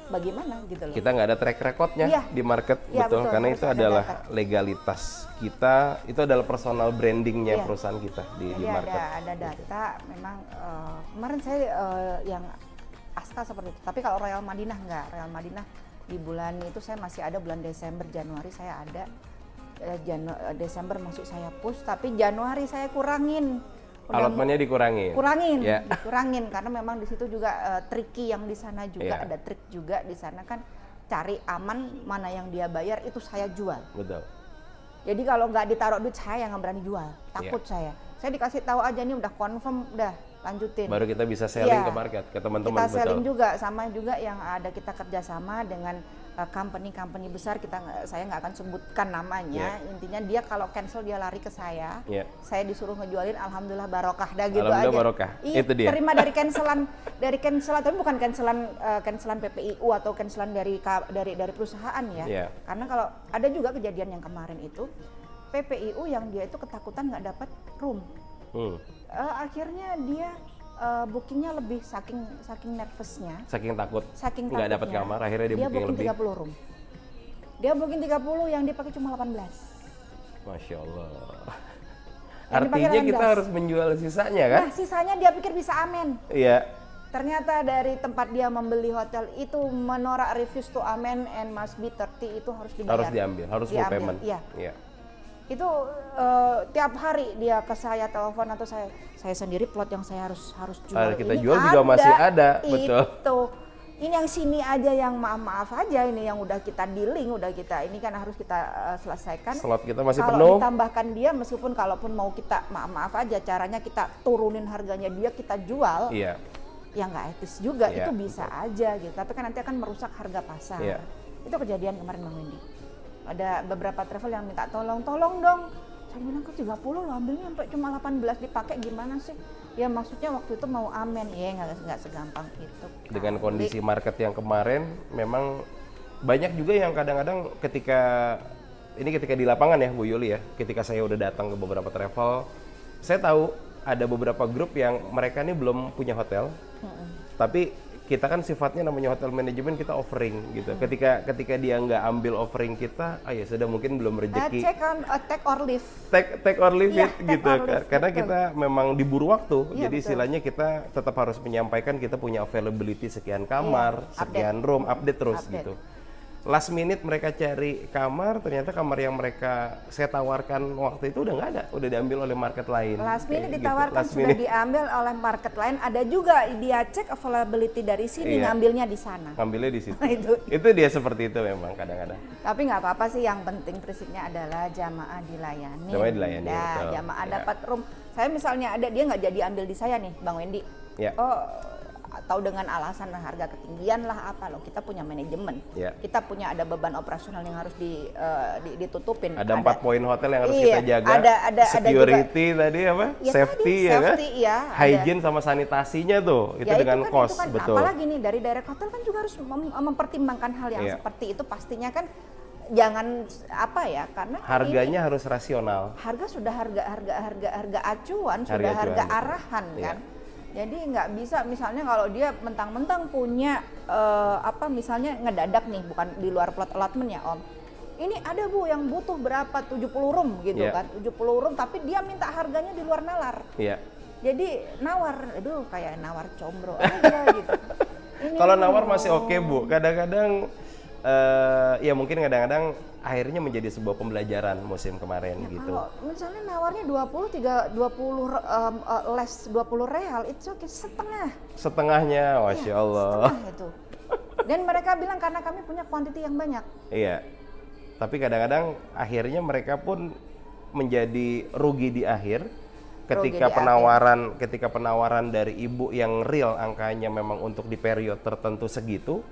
bagaimana gitu loh. Kita nggak ada track recordnya Iya. di market, Iya, betul. betul. Karena Harus itu ada adalah data. legalitas kita, itu adalah personal brandingnya Iya. perusahaan kita di Jadi market. ada data. Memang kemarin saya yang Aska seperti itu. Tapi kalau Royal Madinah enggak. Royal Madinah di bulan itu saya masih ada, bulan Desember, Januari saya ada. Desember masuk saya push, tapi Januari saya kurangin. Allotmentnya dikurangin. Ya. Dikurangin karena memang di situ juga tricky yang di sana juga, Iya. ada trik juga di sana kan, cari aman mana yang dia bayar itu saya jual. Betul. Jadi kalau nggak ditaruh duit saya nggak berani jual, takut saya. Saya dikasih tahu aja nih udah confirm, udah lanjutin. Baru kita bisa selling Iya. ke market, ke teman-teman. Kita selling betul. juga, sama juga yang ada kita kerjasama dengan company besar, saya nggak akan sebutkan namanya. Intinya dia kalau cancel dia lari ke saya. Saya disuruh ngejualin, alhamdulillah barokah dah gitu Alhamdulillah aja. barokah. Iya, Itu dia. terima dari cancelan tapi bukan cancelan PPIU atau cancelan dari perusahaan ya. Iya. Karena kalau ada juga kejadian yang kemarin itu PPIU yang dia itu ketakutan nggak dapat room. Akhirnya dia bookingnya lebih saking nervousnya, Saking takut takutnya, nggak dapat kamar, akhirnya dia booking lebih. 30 room. Dia booking 30 yang dipakai cuma 18. Masya Allah. Yang dipakai Artinya kita 18. harus menjual sisanya kan? Nah, sisanya dia pikir bisa amen. Iya. Ternyata dari tempat dia membeli hotel itu menolak refuse to amen and must be 30 itu harus dibayar. Harus diambil, harus full payment. Iya. Iya. Itu tiap hari dia ke saya telepon atau saya sendiri plot yang saya harus jual. Kita ini jual juga masih ada, betul. Itu. Ini yang sini aja yang maaf aja ini yang udah kita dealing, udah kita ini kan harus kita selesaikan. Slot kita masih Kalau penuh. ditambahkan dia meskipun kalaupun mau kita maaf aja caranya kita turunin harganya dia kita jual. Iya. Ya nggak etis juga, Iya, itu bisa aja gitu. Tapi kan nanti akan merusak harga pasar. Iya. Itu kejadian kemarin Bang Wendy. Ada beberapa travel yang minta tolong dong. Saya bilang ke 30 lo ambilnya sampai cuma 18 dipakai gimana sih? Ya maksudnya waktu itu mau amen, ya nggak segampang itu. Dengan kondisi market yang kemarin, memang banyak juga yang kadang-kadang ketika di lapangan ya Bu Yuli ya, ketika saya udah datang ke beberapa travel, saya tahu ada beberapa grup yang mereka ini belum punya hotel, tapi kita kan sifatnya namanya hotel manajemen, kita offering gitu. Ketika dia nggak ambil offering kita, ya sudah mungkin belum rezeki. Take or leave. Take or leave Iya, it take gitu. or leave, Karena betul. kita memang diburu waktu. Iya, Jadi betul. istilahnya kita tetap harus menyampaikan kita punya availability sekian kamar, Iya, sekian room, update terus Update. gitu. Last minute mereka cari kamar, ternyata kamar yang saya tawarkan waktu itu udah nggak ada, udah diambil oleh market lain. Last minute Kayak gitu. ditawarkan Last sudah minute diambil oleh market lain. Ada juga dia cek availability dari sini, Iya. ngambilnya di sana. ngambilnya di situ. Itu. Itu dia seperti itu memang kadang-kadang. Tapi nggak apa-apa sih, yang penting prinsipnya adalah jamaah dilayani. Jamaah dilayani, Nah, betul. jamaah Ya. dapat room. Saya misalnya ada dia nggak jadi ambil di saya nih, Bang Wendy. Ya. Atau dengan alasan harga ketinggian lah apa loh, kita punya manajemen. Ya. Kita punya ada beban operasional yang harus ditutupin. Ada 4 poin hotel yang harus Iya, kita jaga. ada Security tadi apa? Ya Safety tadi, ya kan? safety, ya, ada. Hygiene sama sanitasinya tuh, itu Ya, dengan kan, cost, itu kan, betul. apalagi nih dari direct hotel kan juga harus mempertimbangkan hal yang Iya. seperti itu, pastinya kan jangan apa ya, karena Harganya ini harus rasional. harga sudah harga acuan, Harga sudah acuan, harga betul. arahan Iya. kan. Jadi nggak bisa misalnya kalau dia mentang-mentang punya misalnya ngedadak nih, bukan di luar plot allotment ya Om. Ini ada Bu yang butuh berapa 70 room gitu Iya. kan, 70 room tapi dia minta harganya di luar nalar. Iya. Jadi nawar, aduh kayak nawar combro aja gitu. Ini Kalau nawar loh. masih oke Bu. Kadang-kadang ya mungkin kadang-kadang akhirnya menjadi sebuah pembelajaran musim kemarin Ya, gitu. kalau misalnya nawarnya 20 less 20 real, itu oke, setengah. Setengahnya, Masya Allah. Setengah itu. Dan mereka bilang karena kami punya quantity yang banyak. Iya. Tapi kadang-kadang akhirnya mereka pun menjadi rugi di akhir ketika penawaran dari ibu yang real angkanya memang untuk di periode tertentu segitu,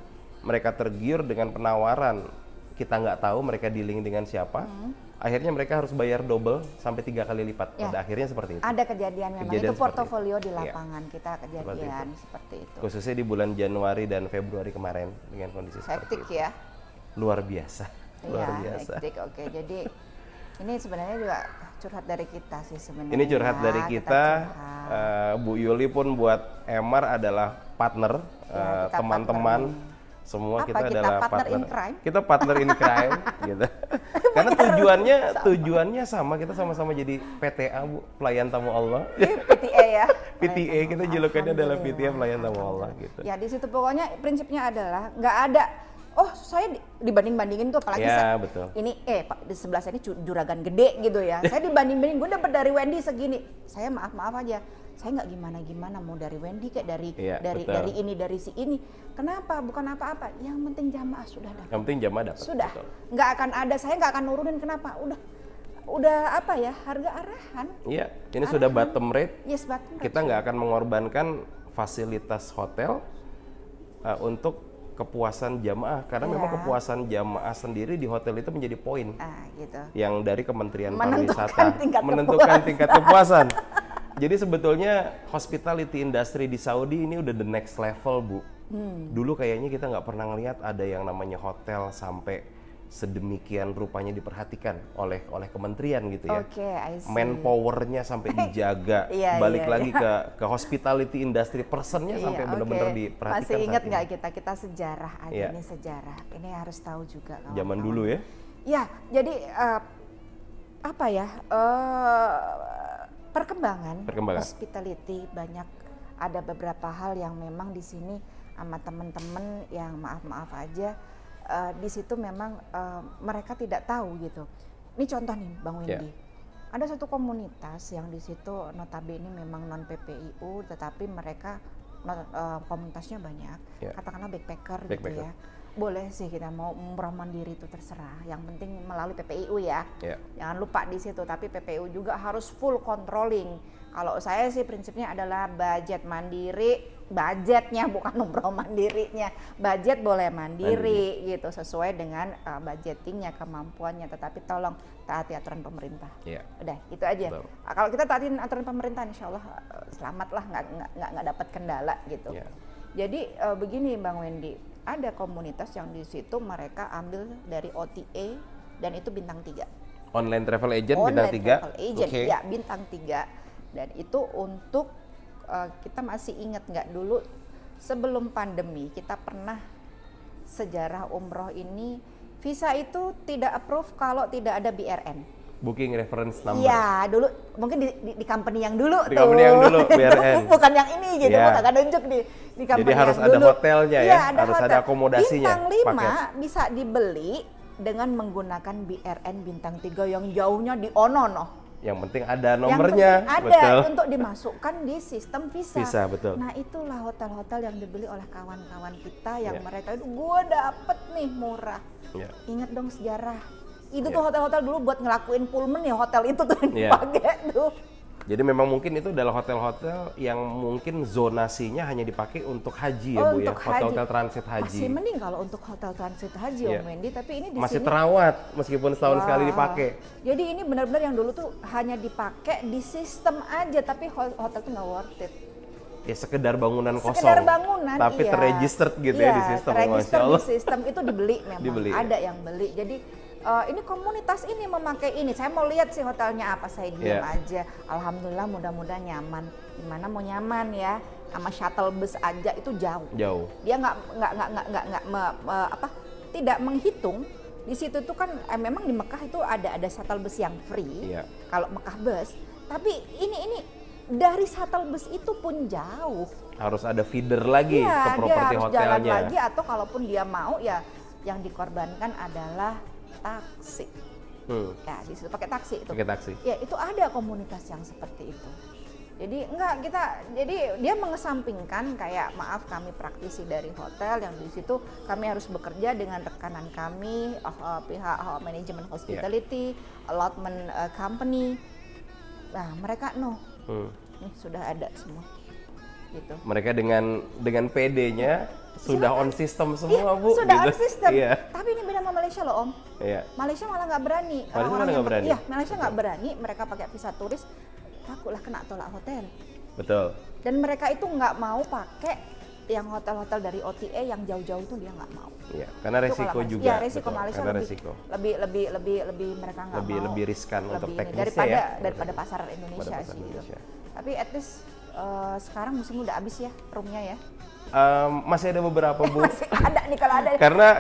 mereka tergiur dengan penawaran kita nggak tahu mereka dealing dengan siapa. Akhirnya mereka harus bayar double sampai 3 kali lipat. Ya. Pada akhirnya seperti itu. Ada kejadian memang Kejadian itu seperti portofolio di Iya. lapangan kita kejadian seperti itu. Khususnya di bulan Januari dan Februari kemarin dengan kondisi seperti Hektik itu. ya. Luar biasa. Luar Iya, biasa. hektik. Oke, jadi ini sebenarnya juga curhat dari kita sih sebenarnya. Ini curhat dari kita, curhat. Bu Yuli pun buat MR adalah partner, Ya, kita teman-teman, partner. semua Apa, kita kita adalah partner in crime? Kita partner in crime, gitu. Karena tujuannya sama, kita sama-sama jadi PTA Bu, pelayan tamu Allah. PTA ya. PTA, kita julukannya adalah PTA pelayan tamu Allah gitu. Ya di situ pokoknya prinsipnya adalah nggak ada oh saya dibanding-bandingin tuh, apalagi Ya, betul. ini Pak di sebelah saya ini juragan gede gitu ya. Saya dibanding-bandingin, gue dapat dari Wendy segini. Saya maaf aja, saya nggak gimana-gimana mau dari Wendy kayak dari Iya, betul. dari ini dari si ini. Kenapa? Bukan apa-apa. Yang penting jamaah sudah dapat. Yang penting jamaah dapat. Sudah. Betul. Nggak akan ada, saya nggak akan nurunin. Kenapa? Udah apa ya, harga arahan. Iya, ini sudah bottom rate. Yes, bottom rate. Kita nggak akan mengorbankan fasilitas hotel untuk kepuasan jamaah, karena memang kepuasan jamaah sendiri di hotel itu menjadi poin Gitu. yang dari Kementerian Menentukan Pariwisata menentukan tingkat kepuasan. Jadi sebetulnya hospitality industry di Saudi ini udah the next level, Bu. Dulu kayaknya kita nggak pernah ngelihat ada yang namanya hotel sampai sedemikian rupanya diperhatikan oleh kementerian gitu ya. Oke, I see. Manpowernya sampai dijaga. Iya, Balik iya, lagi ke hospitality industry personnya sampai benar-benar diperhatikan. Masih ingat saat nggak ini. kita sejarah aja, Iya. ini sejarah. Ini harus tahu juga kawan-kawan. Zaman dulu ya. Ya, jadi apa ya? Perkembangan hospitality banyak, ada beberapa hal yang memang di sini sama teman-teman yang maaf aja di situ memang mereka tidak tahu gitu. Ini contoh nih Bang Wendy. Ada satu komunitas yang di situ notabene memang non PPIU, tetapi mereka komunitasnya banyak. Katakanlah backpacker gitu ya. Boleh sih kita mau umrah mandiri itu terserah. Yang penting melalui PPIU ya. Jangan lupa di situ. Tapi PPIU juga harus full controlling. Kalau saya sih prinsipnya adalah budget mandiri, budgetnya bukan umroh mandirinya. Budget boleh mandiri gitu sesuai dengan budgetingnya, kemampuannya. Tetapi tolong taati aturan pemerintah. Udah itu aja. Kalau kita taatin aturan pemerintah, insya Allah selamat lah, nggak dapat kendala gitu. Jadi begini Bang Wendy, ada komunitas yang di situ mereka ambil dari OTA dan itu bintang 3. Online travel agent bintang 3. Travel agent, ya bintang 3. Dan itu untuk kita masih ingat nggak dulu sebelum pandemi kita pernah sejarah umroh ini visa itu tidak approve kalau tidak ada BRN. Booking reference number. Iya, dulu mungkin di company yang dulu di company yang dulu BRN. Bukan yang ini gitu, bukan nunjuk di company. Jadi harus ada hotelnya ya, harus ada akomodasinya. Bintang 5 bisa dibeli dengan menggunakan BRN bintang 3 yang jauhnya di Onono. Yang penting ada nomornya. Yang penting ada betul. untuk dimasukkan di sistem visa. Visa, betul. Nah itulah hotel-hotel yang dibeli oleh kawan-kawan kita yang mereka itu gue dapet nih murah. Ingat dong sejarah. Itu tuh hotel-hotel dulu buat ngelakuin Pullman ya, hotel itu tuh dipakai tuh. Jadi memang mungkin itu adalah hotel-hotel yang mungkin zonasinya hanya dipakai untuk haji ya Bu ya, hotel-hotel transit haji. Masih mending kalau untuk hotel transit haji Om Wendy, tapi ini di masih sini terawat meskipun setahun sekali dipakai. Jadi ini benar-benar yang dulu tuh hanya dipakai di sistem aja, tapi hotel tuh nggak worth it. Ya sekedar bangunan kosong. Sekedar bangunan, tapi terregistered gitu ya di sistem. Terregister di sistem itu dibeli memang. Dibeli, ada yang beli. Jadi ini komunitas ini memakai ini. Saya mau lihat sih hotelnya apa, saya diam aja. Alhamdulillah mudah-mudahan nyaman. Gimana mau nyaman ya? Sama shuttle bus aja itu jauh. Dia tidak menghitung. Di situ tuh kan memang di Mekah itu ada shuttle bus yang free. Kalau Mekah bus. Tapi ini dari shuttle bus itu pun jauh. Harus ada feeder lagi ke properti hotelnya. Jalan lagi atau kalaupun dia mau ya yang dikorbankan adalah taksi. Ya di situ pakai taksi itu. Pakai taksi. Ya itu ada komunitas yang seperti itu. Jadi jadi dia mengesampingkan kayak maaf kami praktisi dari hotel yang di situ kami harus bekerja dengan rekanan kami pihak manajemen hospitality, allotment company. Nah mereka nih sudah ada semua. Gitu. Mereka dengan PD-nya sudah on system semua Bu. Sudah gitu. on system. Tapi ini beda sama Malaysia loh Om. Malaysia malah nggak berani. Malaysia nggak berani. Mereka pakai visa turis, takutlah kena tolak hotel. Betul. Dan mereka itu nggak mau pakai yang hotel-hotel dari OTA yang jauh-jauh itu dia nggak mau. Karena resiko juga. Iya, resiko Malaysia lebih mereka nggak mau. Lebih riskan untuk teknisnya daripada pasar Indonesia sih. Gitu. Tapi at least sekarang musim udah habis ya roomnya ya. Masih ada beberapa Bu. Masih ada nih kalau ada.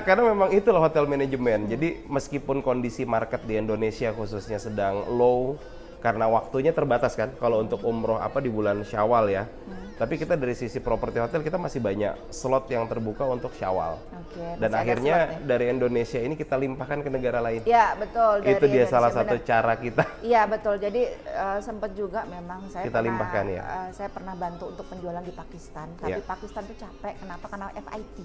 Karena memang itulah hotel manajemen. Jadi meskipun kondisi market di Indonesia khususnya sedang low, karena waktunya terbatas kan. Kalau untuk umroh apa di bulan Syawal ya. Tapi kita dari sisi properti hotel kita masih banyak slot yang terbuka untuk Syawal. Dan masih ada akhirnya slot, ya? dari Indonesia ini kita limpahkan ke negara lain. Ya betul. Itu dari dia salah Indonesia, satu benar. cara kita. Iya betul. Jadi sempat juga memang saya Kita limpahkan, ya. Saya pernah bantu untuk penjualan di Pakistan. Tapi Ya. Pakistan tuh capek. Kenapa? Karena FIT.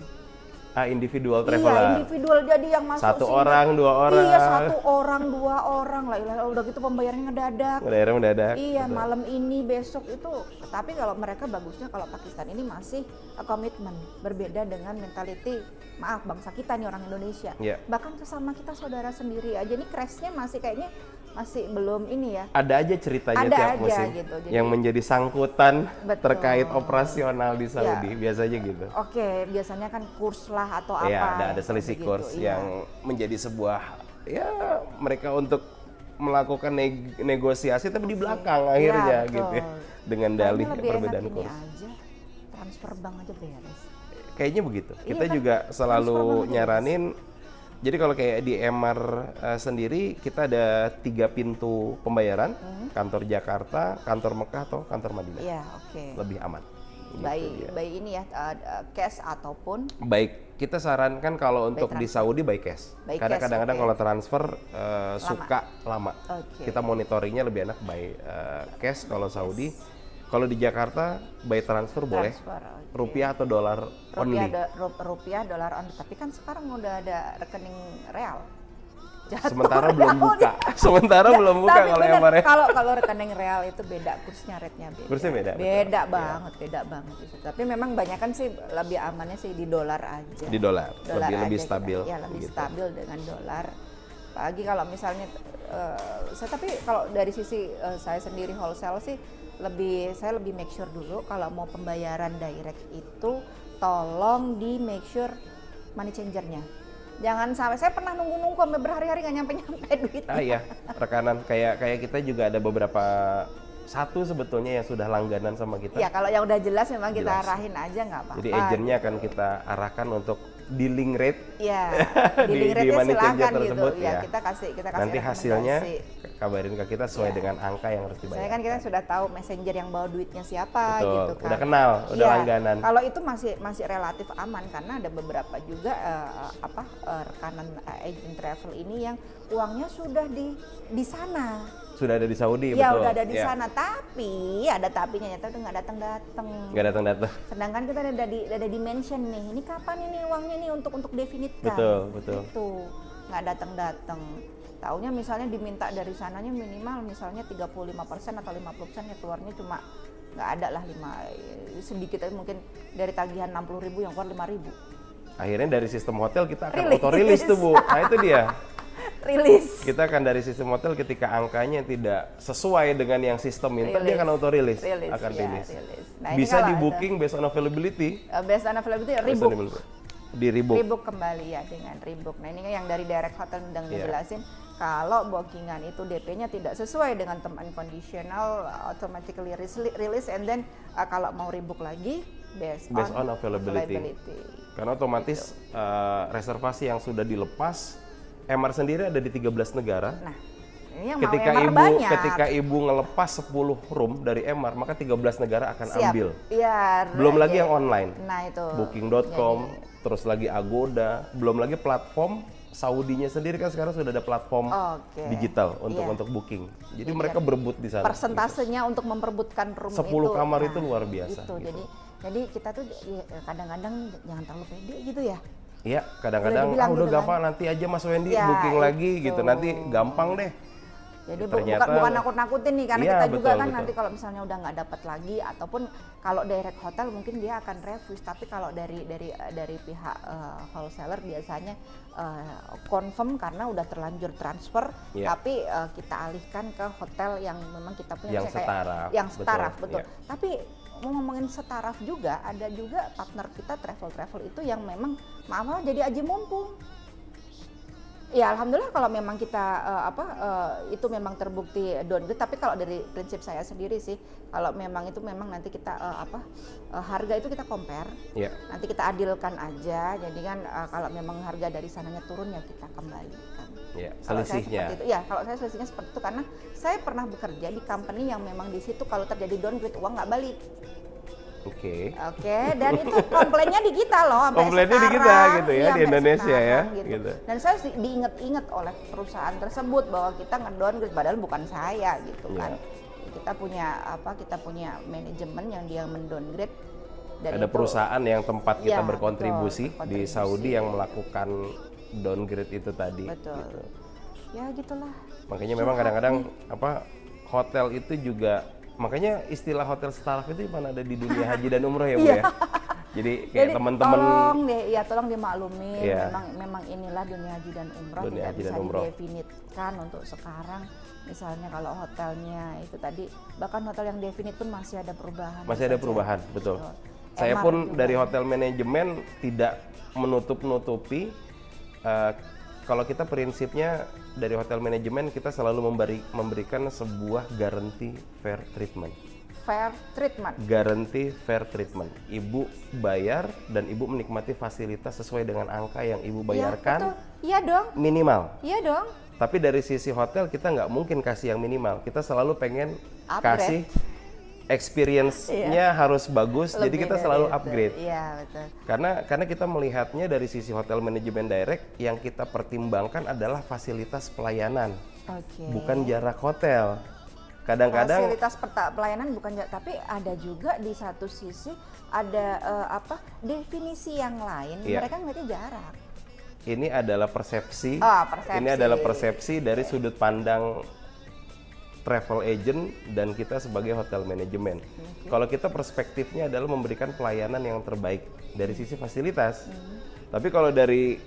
Individual Iya, traveler. individual, jadi yang masuk Satu sini. orang, dua orang. Iya, 1 orang, 2 orang lah. Udah gitu pembayarannya ngedadak. Daerah mendadak. Iya, Betul. malam ini, besok itu. Tapi kalau mereka bagusnya kalau Pakistan ini masih komitmen. Berbeda dengan mentality, maaf bangsa kita nih orang Indonesia. Iya. Bahkan sesama kita saudara sendiri aja nih crashnya masih kayaknya masih belum ini ya. Ada aja ceritanya Ada tiap aja musim gitu, jadi- yang menjadi sangkutan Betul. terkait operasional di Saudi, biasanya gitu. Oke, biasanya kan kurs lah atau Iya, apa. ada selisih begitu, kurs iya. yang menjadi sebuah ya mereka untuk melakukan negosiasi tapi di belakang akhirnya betul. gitu ya, dengan dalih Kayaknya lebih perbedaan enak ini kurs. aja, transfer bank aja beres. Kayaknya begitu. Iya Kita kan? juga Transfer selalu bank aja nyaranin. Jadi kalau kayak di MR sendiri kita ada 3 pintu pembayaran, kantor Jakarta, kantor Mekah atau kantor Madinah. Iya, oke. Lebih aman. Gitu dia. Baik ini ya, cash ataupun Baik, kita sarankan kalau untuk di Saudi by cash. By Karena cash, kadang-kadang oke. kalau transfer suka lama. Oke. Kita monitoringnya lebih enak by cash kalau Saudi. Kalau di Jakarta by transfer boleh. transfer. Oke. Rupiah atau dolar only. Rupiah, dolar only. Tapi kan sekarang udah ada rekening real. Jatuh Sementara real belum buka. nih. Sementara Ya, belum buka tapi kalau bener, MR. kalau rekening real itu beda kursnya, rate-nya beda. Kursnya beda, betul. Beda Iya. banget, beda banget. Tapi memang banyak kan sih lebih amannya sih di dolar aja. Di dolar, lebih aja stabil. Ya, lebih gitu. stabil dengan dolar. Apalagi kalau misalnya tapi kalau dari sisi saya sendiri wholesale sih saya lebih make sure dulu kalau mau pembayaran direct itu tolong di make sure money changernya. Jangan sampai, saya pernah nunggu sampai berhari-hari nggak nyampe duitnya. Iya, rekanan kayak kita juga ada beberapa satu sebetulnya yang sudah langganan sama kita. Ya kalau yang udah jelas memang kita Jelas. arahin aja nggak apa-apa. Jadi agentnya akan kita arahkan untuk dealing rate. Ya, di dealing rate-nya money changer silakan gitu. tersebut, Ya, ya. kita kasih Nanti hasilnya rekomendasi. kabarin ke kita sesuai Iya. dengan angka yang harus dibayar. Saya kan kita sudah tahu messenger yang bawa duitnya siapa. Betul, Gitu kan. udah kenal, udah Iya, langganan. Kalau itu masih relatif aman karena ada beberapa juga rekanan agent travel ini yang uangnya sudah di sana. Sudah ada di Saudi, Iya, betul. udah ada di Iya. sana, tapi ada tapinya, nyata udah nggak datang-datang. Nggak datang-datang. Sedangkan kita ada di mention nih, ini kapan ini uangnya nih untuk definitkan. Betul. Itu nggak datang-datang. Taunya misalnya diminta dari sananya minimal misalnya 35% atau 50%, ya keluarnya cuma nggak ada lah sedikit aja, mungkin dari tagihan 60.000 yang keluar 5.000. Akhirnya dari sistem hotel kita akan Rilis. auto-rilis tuh Bu. Nah itu dia. Rilis. Kita akan dari sistem hotel ketika angkanya tidak sesuai dengan yang sistem minta, dia akan auto-rilis. Akan ya, rilis. rilis. Nah, ini Bisa kalau di ada, booking based on availability. based on availability, Based on rebook. availability. Di rebook. Rebook kembali ya dengan rebook. Nah ini yang dari direct hotel udah Iya. ngejelasin kalau bookingan itu DP-nya tidak sesuai dengan term and conditional, automatically release, and then kalau mau rebook lagi based on availability. Karena otomatis reservasi yang sudah dilepas, MR sendiri ada di 13 negara. Nah ini yang Ketika mau MR ibu banyak. ketika ibu ngelepas 10 room dari MR, maka 13 negara akan Siap. ambil. Iya. Belum lagi iya. yang online. Nah itu. Booking.com, Jadi, terus lagi Agoda, belum lagi platform Saudinya sendiri kan sekarang sudah ada platform Oke. digital Iya. untuk booking. Jadi Jadi mereka berebut di sana. persentasenya untuk memperebutkan room 10 itu. kamar Nah, itu luar biasa. Itu. gitu. Jadi kita tuh ya, kadang-kadang jangan terlalu pede gitu ya. Iya, kadang-kadang Boleh dibilang udah gitu gampang nanti aja Mas Wendy Ya, booking lagi itu. gitu. Nanti gampang deh. Jadi Ternyata- bukan nakut-nakutin nih, karena Iya, kita juga betul, kan betul. nanti kalau misalnya udah nggak dapat lagi, ataupun kalau direct hotel mungkin dia akan refuse, tapi kalau dari pihak wholesaler biasanya confirm karena udah terlanjur transfer, Iya. tapi kita alihkan ke hotel yang memang kita punya Yang misalnya setaraf, yang betul, setaraf, betul. iya. Tapi mau ngomongin setaraf juga, ada juga partner kita travel itu yang memang maaf jadi aji mumpung. Ya alhamdulillah kalau memang kita itu memang terbukti downgrade, tapi kalau dari prinsip saya sendiri sih, kalau memang itu memang nanti kita harga itu kita compare, nanti kita adilkan aja. Jadi kan kalau memang harga dari sananya turun ya kita kembalikan. Selisihnya. Kalau saya selisihnya seperti itu karena saya pernah bekerja di company yang memang di situ kalau terjadi downgrade uang nggak balik. Oke, dan itu komplainnya di kita loh sampai komplainnya sekarang. di kita gitu ya, di Indonesia sekarang, ya. Gitu. Dan saya diinget-inget oleh perusahaan tersebut bahwa kita ngedowngrade padahal bukan saya gitu kan. Kita punya manajemen yang dia mendowngrade. Ada perusahaan yang tempat kita berkontribusi di Saudi yang melakukan downgrade itu tadi. Betul. Gitu. Ya gitulah. Makanya memang kadang-kadang hotel itu juga, makanya istilah hotel startup itu mana ada di dunia haji dan umroh ya Bu ya. Jadi kayak teman-teman tolong dimaklumin, memang inilah dunia haji dan umroh, tidak bisa didefinitkan untuk sekarang. Misalnya kalau hotelnya itu tadi, bahkan hotel yang definit pun masih ada perubahan. Masih ada perubahan, betul. Saya pun dari hotel manajemen tidak menutup-nutupi. Kalau kita prinsipnya dari hotel manajemen kita selalu memberikan sebuah garansi fair treatment. Fair treatment. Garansi fair treatment. Ibu bayar dan ibu menikmati fasilitas sesuai dengan angka yang ibu bayarkan. Iya dong. Minimal. Iya dong. Tapi dari sisi hotel kita nggak mungkin kasih yang minimal. Kita selalu pengen kasih experience-nya harus bagus, jadi kita selalu upgrade. Iya, betul. Karena kita melihatnya dari sisi hotel manajemen direct, yang kita pertimbangkan adalah fasilitas pelayanan, bukan jarak hotel. Kadang-kadang fasilitas pelayanan bukan jarak, tapi ada juga di satu sisi ada definisi yang lain, mereka ngeliatnya jarak. Ini adalah persepsi. Persepsi. Ini adalah persepsi dari sudut pandang travel agent dan kita sebagai hotel manajemen. Kalau kita perspektifnya adalah memberikan pelayanan yang terbaik dari sisi fasilitas. Tapi kalau dari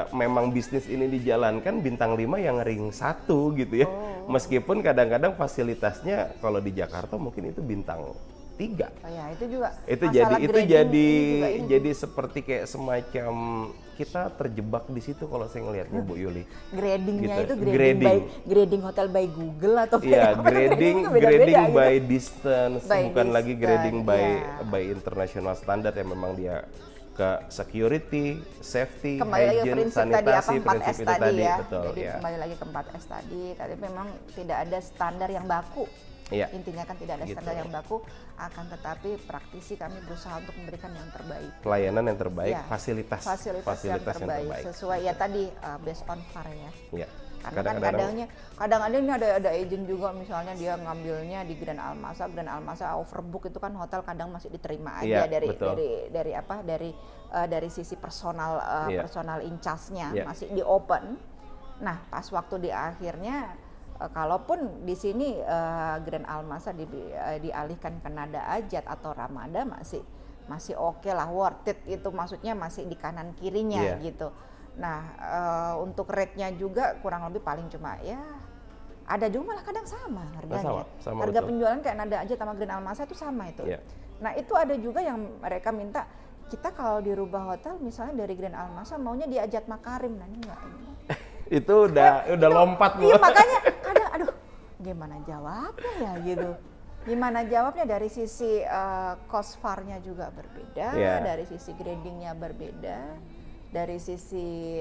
memang bisnis ini dijalankan bintang 5 yang ring 1 gitu ya. Meskipun kadang-kadang fasilitasnya kalau di Jakarta mungkin itu bintang 3. Itu juga. Itu jadi seperti kayak semacam kita terjebak di situ kalau saya ngelihatnya Bu Yuli. Gradingnya gitu. itu grading hotel by Google atau grading by distance, bukan lagi grading by international standard yang memang dia ke security, safety, hygiene, sanitasi, prinsip itu tadi. Betul, jadi kembali lagi ke 4S tadi memang tidak ada standar yang baku. Intinya kan tidak ada standar yang baku, akan tetapi praktisi kami berusaha untuk memberikan yang terbaik. Pelayanan yang terbaik, fasilitas yang terbaik. Sesuai tadi based on VAR ya. Karena kadang-kadang ini ada agent juga, misalnya dia ngambilnya di Grand Almasa overbook, itu kan hotel kadang masih diterima aja dari sisi personal in charge-nya masih di open. Nah, pas waktu di akhirnya kalaupun di sini Grand Almasa dialihkan ke Nada Ajat atau Ramada masih oke lah, worth it itu, maksudnya masih di kanan kirinya gitu. Nah, untuk rate-nya juga kurang lebih paling cuma ada juga malah kadang sama harganya. Sama harga betul. Penjualan kayak Nada Ajat sama Grand Almasa itu sama itu. Nah, itu ada juga yang mereka minta kita kalau dirubah hotel misalnya dari Grand Almasa maunya di Ajat Makarim, nah ini enggak ini. Itu udah lompat loh. Iya, makanya kadang gimana jawabnya ya gitu. Gimana jawabnya dari sisi cost VAR-nya juga berbeda, dari sisi gradingnya berbeda, dari sisi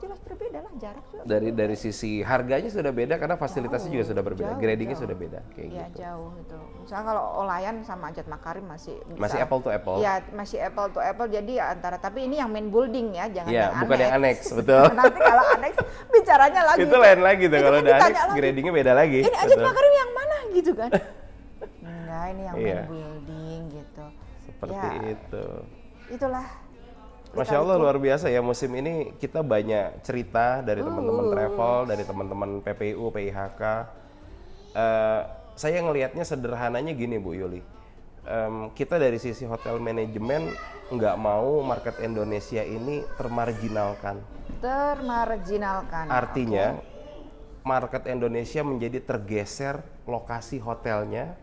jelas berbeda lah, jarak juga. Dari sisi harganya sudah beda karena fasilitasnya juga sudah berbeda, gradingnya sudah beda kayak gitu. Jauh gitu. Misalnya kalau Olayan sama Ajat Makarim masih apple to apple. Ya, masih apple to apple, jadi antara, tapi ini yang main building ya, jangan yang bukan annex. yang annex, betul. Nanti kalau annex bicaranya lagi. Itu lain lagi tuh, kalau udah annex gradingnya beda lagi. Ini Ajat Makarim yang mana gitu kan? Enggak, ini yang main building gitu. Seperti itu. Itulah. Masya Allah, luar biasa ya, musim ini kita banyak cerita dari teman-teman travel, dari teman-teman PPU, PIHK. Saya ngelihatnya sederhananya gini Bu Yuli, kita dari sisi hotel manajemen nggak mau market Indonesia ini termarginalkan. Artinya market Indonesia menjadi tergeser lokasi hotelnya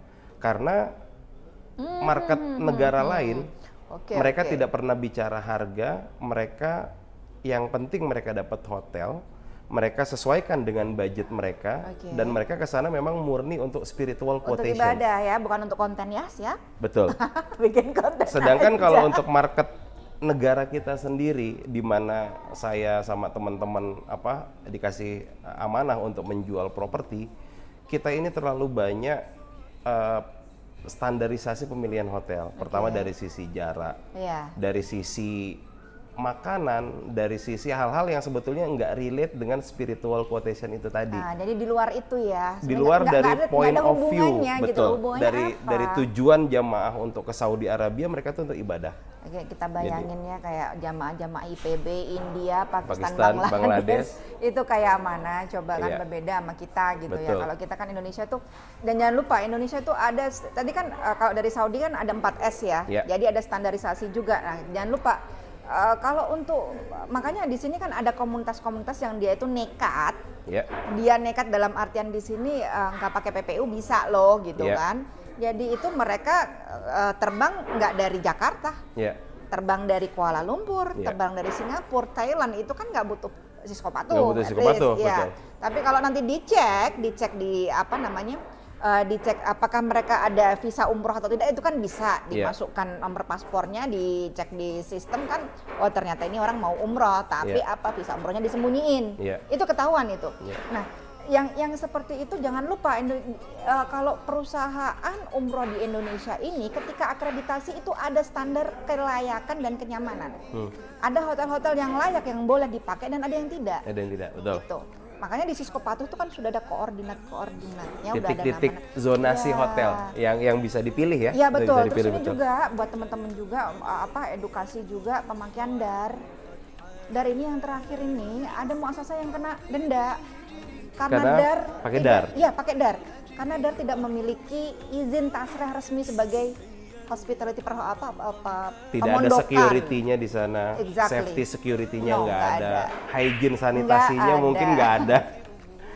karena market negara lain. Mereka tidak pernah bicara harga, mereka yang penting mereka dapat hotel, mereka sesuaikan dengan budget mereka, dan mereka ke sana memang murni untuk spiritual quotation. Untuk ibadah ya, bukan untuk konten ya. Betul. Bikin konten. Sedangkan aja. kalau untuk market negara kita sendiri, di mana saya sama teman-teman dikasih amanah untuk menjual properti, kita ini terlalu banyak standarisasi pemilihan hotel. Pertama dari sisi jarak, dari sisi makanan, dari sisi hal-hal yang sebetulnya nggak relate dengan spiritual quotation itu tadi. Nah, jadi di luar itu ya. Di luar dari point of view, betul. Gitu, dari tujuan jamaah untuk ke Saudi Arabia, mereka tuh untuk ibadah. Oke, kita bayangin ya kayak jamaah-jamaah IPB, India, Pakistan, Bangladesh, itu kayak mana? Coba kan berbeda sama kita gitu. Betul. Ya. Kalau kita kan Indonesia tuh, dan jangan lupa Indonesia tuh ada, tadi kan kalau dari Saudi kan ada 4S ya. Jadi ada standarisasi juga. Nah, jangan lupa. Kalau untuk, makanya di sini kan ada komunitas-komunitas yang dia itu nekat, dia nekat dalam artian di sini nggak pakai PPU bisa loh gitu kan. Jadi itu mereka terbang nggak dari Jakarta, terbang dari Kuala Lumpur, terbang dari Singapura, Thailand, itu kan nggak butuh psikopath. Ya. Tapi kalau nanti dicek di apa namanya? Dicek apakah mereka ada visa umroh atau tidak, itu kan bisa dimasukkan nomor paspornya, dicek di sistem kan, oh ternyata ini orang mau umroh tapi apa visa umrohnya disembunyiin, itu ketahuan itu. Nah, yang seperti itu jangan lupa kalau perusahaan umroh di Indonesia ini ketika akreditasi itu ada standar kelayakan dan kenyamanan. Ada hotel-hotel yang layak yang boleh dipakai dan ada yang tidak. Ada yang tidak, betul. Gitu. Makanya di Sisko Patuh itu kan sudah ada koordinatnya, titik-titik zonasi hotel yang bisa dipilih ya. Iya betul. Terus ini juga buat teman-teman juga edukasi juga pemakaian dar. Dar ini yang terakhir ini ada muasasa yang kena denda karena dar pakai dar. Iya, pakai dar. Karena dar tidak memiliki izin tasreh resmi sebagai hospitality tidak ada security-nya di sana, safety security-nya nggak ada, hygiene sanitasinya mungkin nggak ada,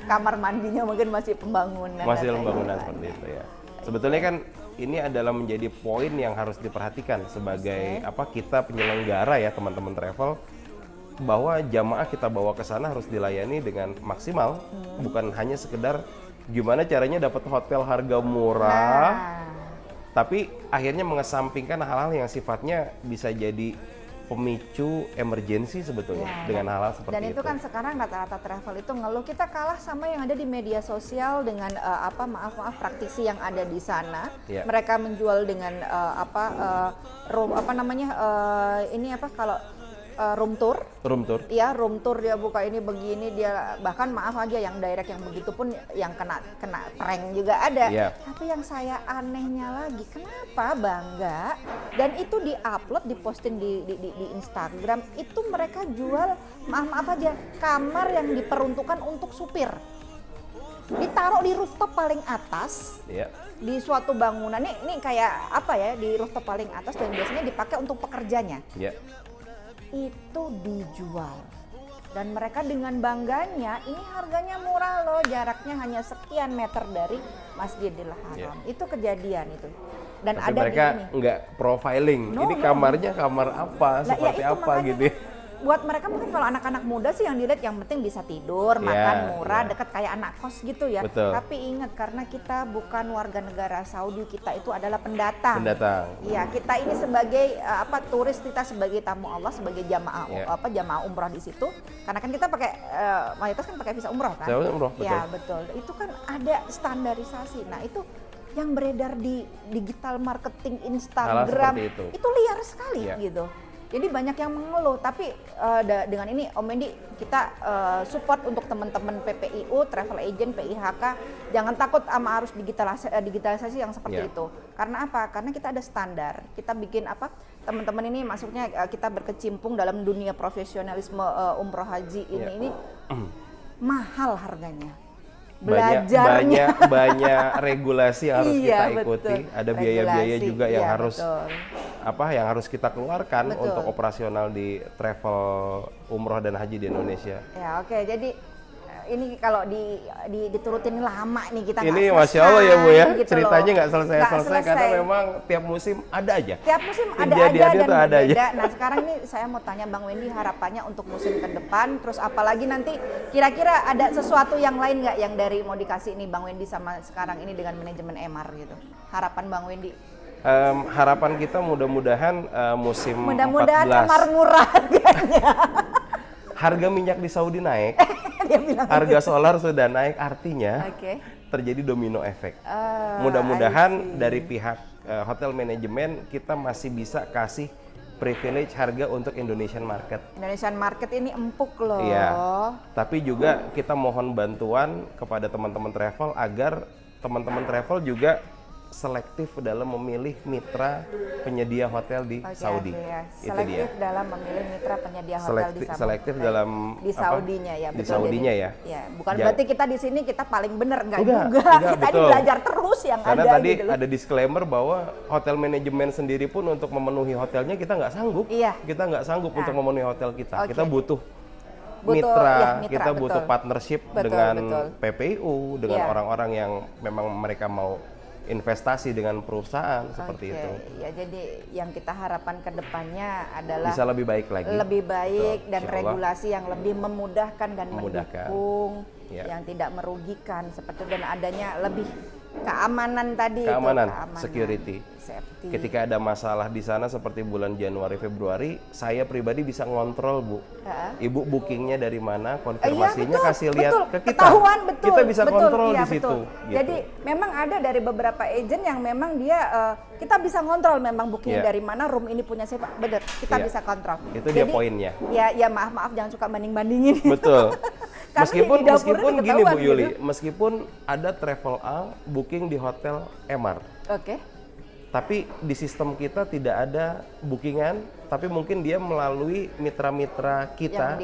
kamar mandinya mungkin masih pembangunan. Seperti itu ya. Sebetulnya kan ini adalah menjadi poin yang harus diperhatikan sebagai kita penyelenggara ya teman-teman travel, bahwa jamaah kita bawa ke sana harus dilayani dengan maksimal, bukan hanya sekedar gimana caranya dapat hotel harga murah. Tapi akhirnya mengesampingkan hal-hal yang sifatnya bisa jadi pemicu emergensi sebetulnya dengan hal-hal seperti itu. Dan itu kan sekarang rata-rata travel itu ngeluh kita kalah sama yang ada di media sosial dengan maaf praktisi yang ada di sana. Mereka menjual dengan room tour. Iya, room tour dia buka ini begini, dia bahkan maaf aja yang direct yang begitu pun yang kena prank juga ada. Tapi yang saya anehnya lagi, kenapa bangga dan itu di-upload, diposting di Instagram, itu mereka jual maaf aja kamar yang diperuntukkan untuk supir. Ditaruh di rooftop paling atas. Di suatu bangunan ini kayak di rooftop paling atas dan biasanya dipakai untuk pekerjanya. Itu dijual dan mereka dengan bangganya ini harganya murah loh, jaraknya hanya sekian meter dari Masjidil Haram. Itu kejadian itu. Dan tapi ada mereka nggak profiling, ini kamarnya kamar apa, seperti apa gitu. Buat mereka mungkin kalau anak-anak muda sih yang dilihat yang penting bisa tidur, makan murah, dekat kayak anak kos gitu ya. Tapi ingat, karena kita bukan warga negara Saudi, kita itu adalah pendatang. Iya, kita ini sebagai turis, kita sebagai tamu Allah, sebagai jamaah umroh di situ. Karena kan kita pakai mayoritas kan pakai visa umroh kan. Ya betul. Itu kan ada standarisasi. Nah itu yang beredar di digital marketing Instagram itu liar sekali gitu. Jadi banyak yang mengeluh, tapi dengan ini Om Mendy kita support untuk teman-teman PPIU, travel agent, PIHK, jangan takut sama arus digitalisasi yang seperti itu. Karena apa? Karena kita ada standar. Kita bikin teman-teman ini maksudnya kita berkecimpung dalam dunia profesionalisme umroh haji ini mahal harganya. Belajarnya banyak regulasi yang harus kita ikuti, ada biaya-biaya juga yang harus kita keluarkan untuk operasional di travel umroh dan haji di Indonesia. Ya oke, jadi ini kalau diturutin lama nih kita nggak Ini selesai, Masya Allah ya Bu ya, gitu ceritanya loh. nggak selesai-selesai Nggak karena selesai. memang tiap musim ada aja. Tiap musim ada aja Kejadiannya dan tuh ada aja. berbeda. Nah sekarang ini saya mau tanya Bang Wendy harapannya untuk musim ke depan, terus apalagi nanti kira-kira ada sesuatu yang lain nggak yang dari mau dikasih ini Bang Wendy sama sekarang ini dengan manajemen MR gitu. Harapan Bang Wendy. Harapan kita mudah-mudahan musim Mudah-mudahan 14 MR murah harganya. harga minyak di Saudi naik, Dia bilang harga solar sudah naik, artinya Oke. terjadi domino efek. I Mudah-mudahan see. dari pihak hotel manajemen kita masih bisa kasih privilege harga untuk Indonesian market. Indonesian market ini empuk loh. Iya. Tapi juga kita mohon bantuan kepada teman-teman travel agar teman-teman travel juga selektif dalam memilih mitra penyedia hotel di Oke, Saudi. ya. Itu dia. Selektif dalam memilih mitra penyedia hotel di Saudi. Selektif dalam di apa? Saudinya ya. Di betul. Saudinya Jadi, ya. Ya, bukan Jangan- berarti kita di sini kita paling bener enggak Enggak, juga. enggak, Kita ini betul. belajar terus yang Karena ada tadi gitu loh. ada disclaimer bahwa hotel manajemen sendiri pun untuk memenuhi hotelnya kita nggak sanggup. Iya. Kita nggak sanggup Nah. untuk memenuhi hotel kita. Oke. Kita butuh Butuh, mitra, ya, mitra, kita butuh betul. partnership Betul, dengan betul. PPU, dengan Iya. orang-orang yang memang mereka mau investasi dengan perusahaan seperti Oke, itu. ya jadi yang kita harapkan ke depannya adalah Bisa lebih baik lagi. lebih baik Betul, dan insya Allah. regulasi yang lebih memudahkan dan Memudahkan. mendukung, Ya. yang tidak merugikan seperti dan adanya lebih keamanan tadi Keamanan, itu, keamanan, security. safety. Ketika ada masalah di sana seperti bulan Januari Februari, saya pribadi bisa ngontrol, Bu. Heeh. Ibu bookingnya dari mana, Iya, konfirmasinya betul, kasih lihat betul. ke kita. Ketahuan, betul, Kita bisa betul, kontrol iya, di situ. betul. Gitu. Jadi memang ada dari beberapa agent yang memang dia kita bisa kontrol memang bookingnya Iya. dari mana, room ini punya siapa, bener kita Iya. bisa kontrol. Itu dia poinnya. Ya maaf jangan suka banding-bandingin. Betul. Karena Meskipun di dapur meskipun itu gini Bu ketahuan Yuli, gitu. meskipun ada travel A booking di hotel MR, Oke. tapi di sistem kita tidak ada bookingan, tapi mungkin dia melalui mitra-mitra kita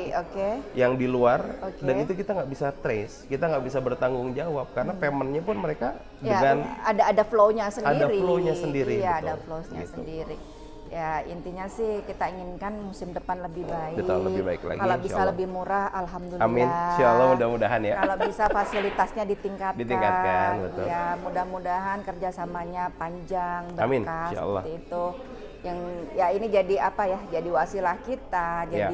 yang di luar, Oke. dan itu kita nggak bisa trace, kita nggak bisa bertanggung jawab karena paymentnya pun mereka Ya, dengan ada flow-nya sendiri. ada flow-nya sendiri, Iya, betul. ada flow-nya Gitu. sendiri. Ya, intinya sih kita inginkan musim depan lebih baik. Betul, lebih baik lagi, Kalau insya bisa Allah. lebih murah, alhamdulillah. Amin, insya Allah mudah-mudahan ya. Kalau bisa fasilitasnya ditingkatkan. Ditingkatkan, betul. Ya, mudah-mudahan kerjasamanya panjang, berkah Amin, insya Allah. seperti itu. Yang ya ini jadi apa ya? Jadi wasilah kita, Ya.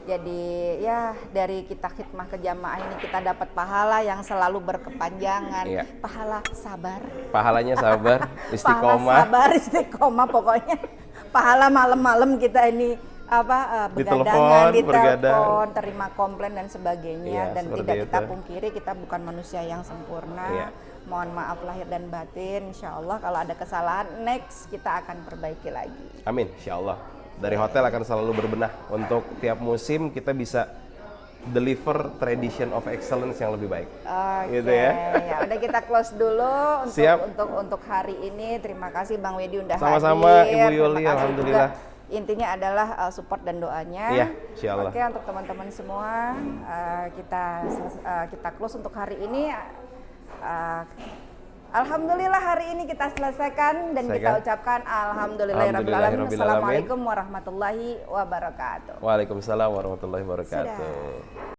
jadi ya dari kita khidmah ke jamaah ini kita dapat pahala yang selalu berkepanjangan, Iya. pahala sabar, Pahalanya sabar, pahala istiqomah, sabar istiqomah pokoknya. Pahala malam-malam kita ini begadangan, Ditelepon, bergadang. ditelepon, terima komplain dan sebagainya, Iya, dan seperti tidak kita itu. pungkiri kita bukan manusia yang sempurna. Iya. Mohon maaf lahir dan batin. Insya Allah kalau ada kesalahan next kita akan perbaiki lagi. amin, insya Allah. Dari hotel akan selalu berbenah untuk tiap musim kita bisa deliver tradition of excellence yang lebih baik. Oke, Gitu ya. ya udah kita close dulu Siap. untuk hari ini. Terima kasih Bang Wedi udah Sama-sama, hadir. Ibu Terima Yuli, kasih alhamdulillah. juga. Intinya adalah support dan doanya. Iya, insya Allah. Oke, untuk teman-teman semua kita close untuk hari ini. Alhamdulillah hari ini kita selesaikan dan kita ucapkan alhamdulillahirabbil alamin. Assalamualaikum warahmatullahi wabarakatuh. Waalaikumsalam warahmatullahi wabarakatuh. Sudah.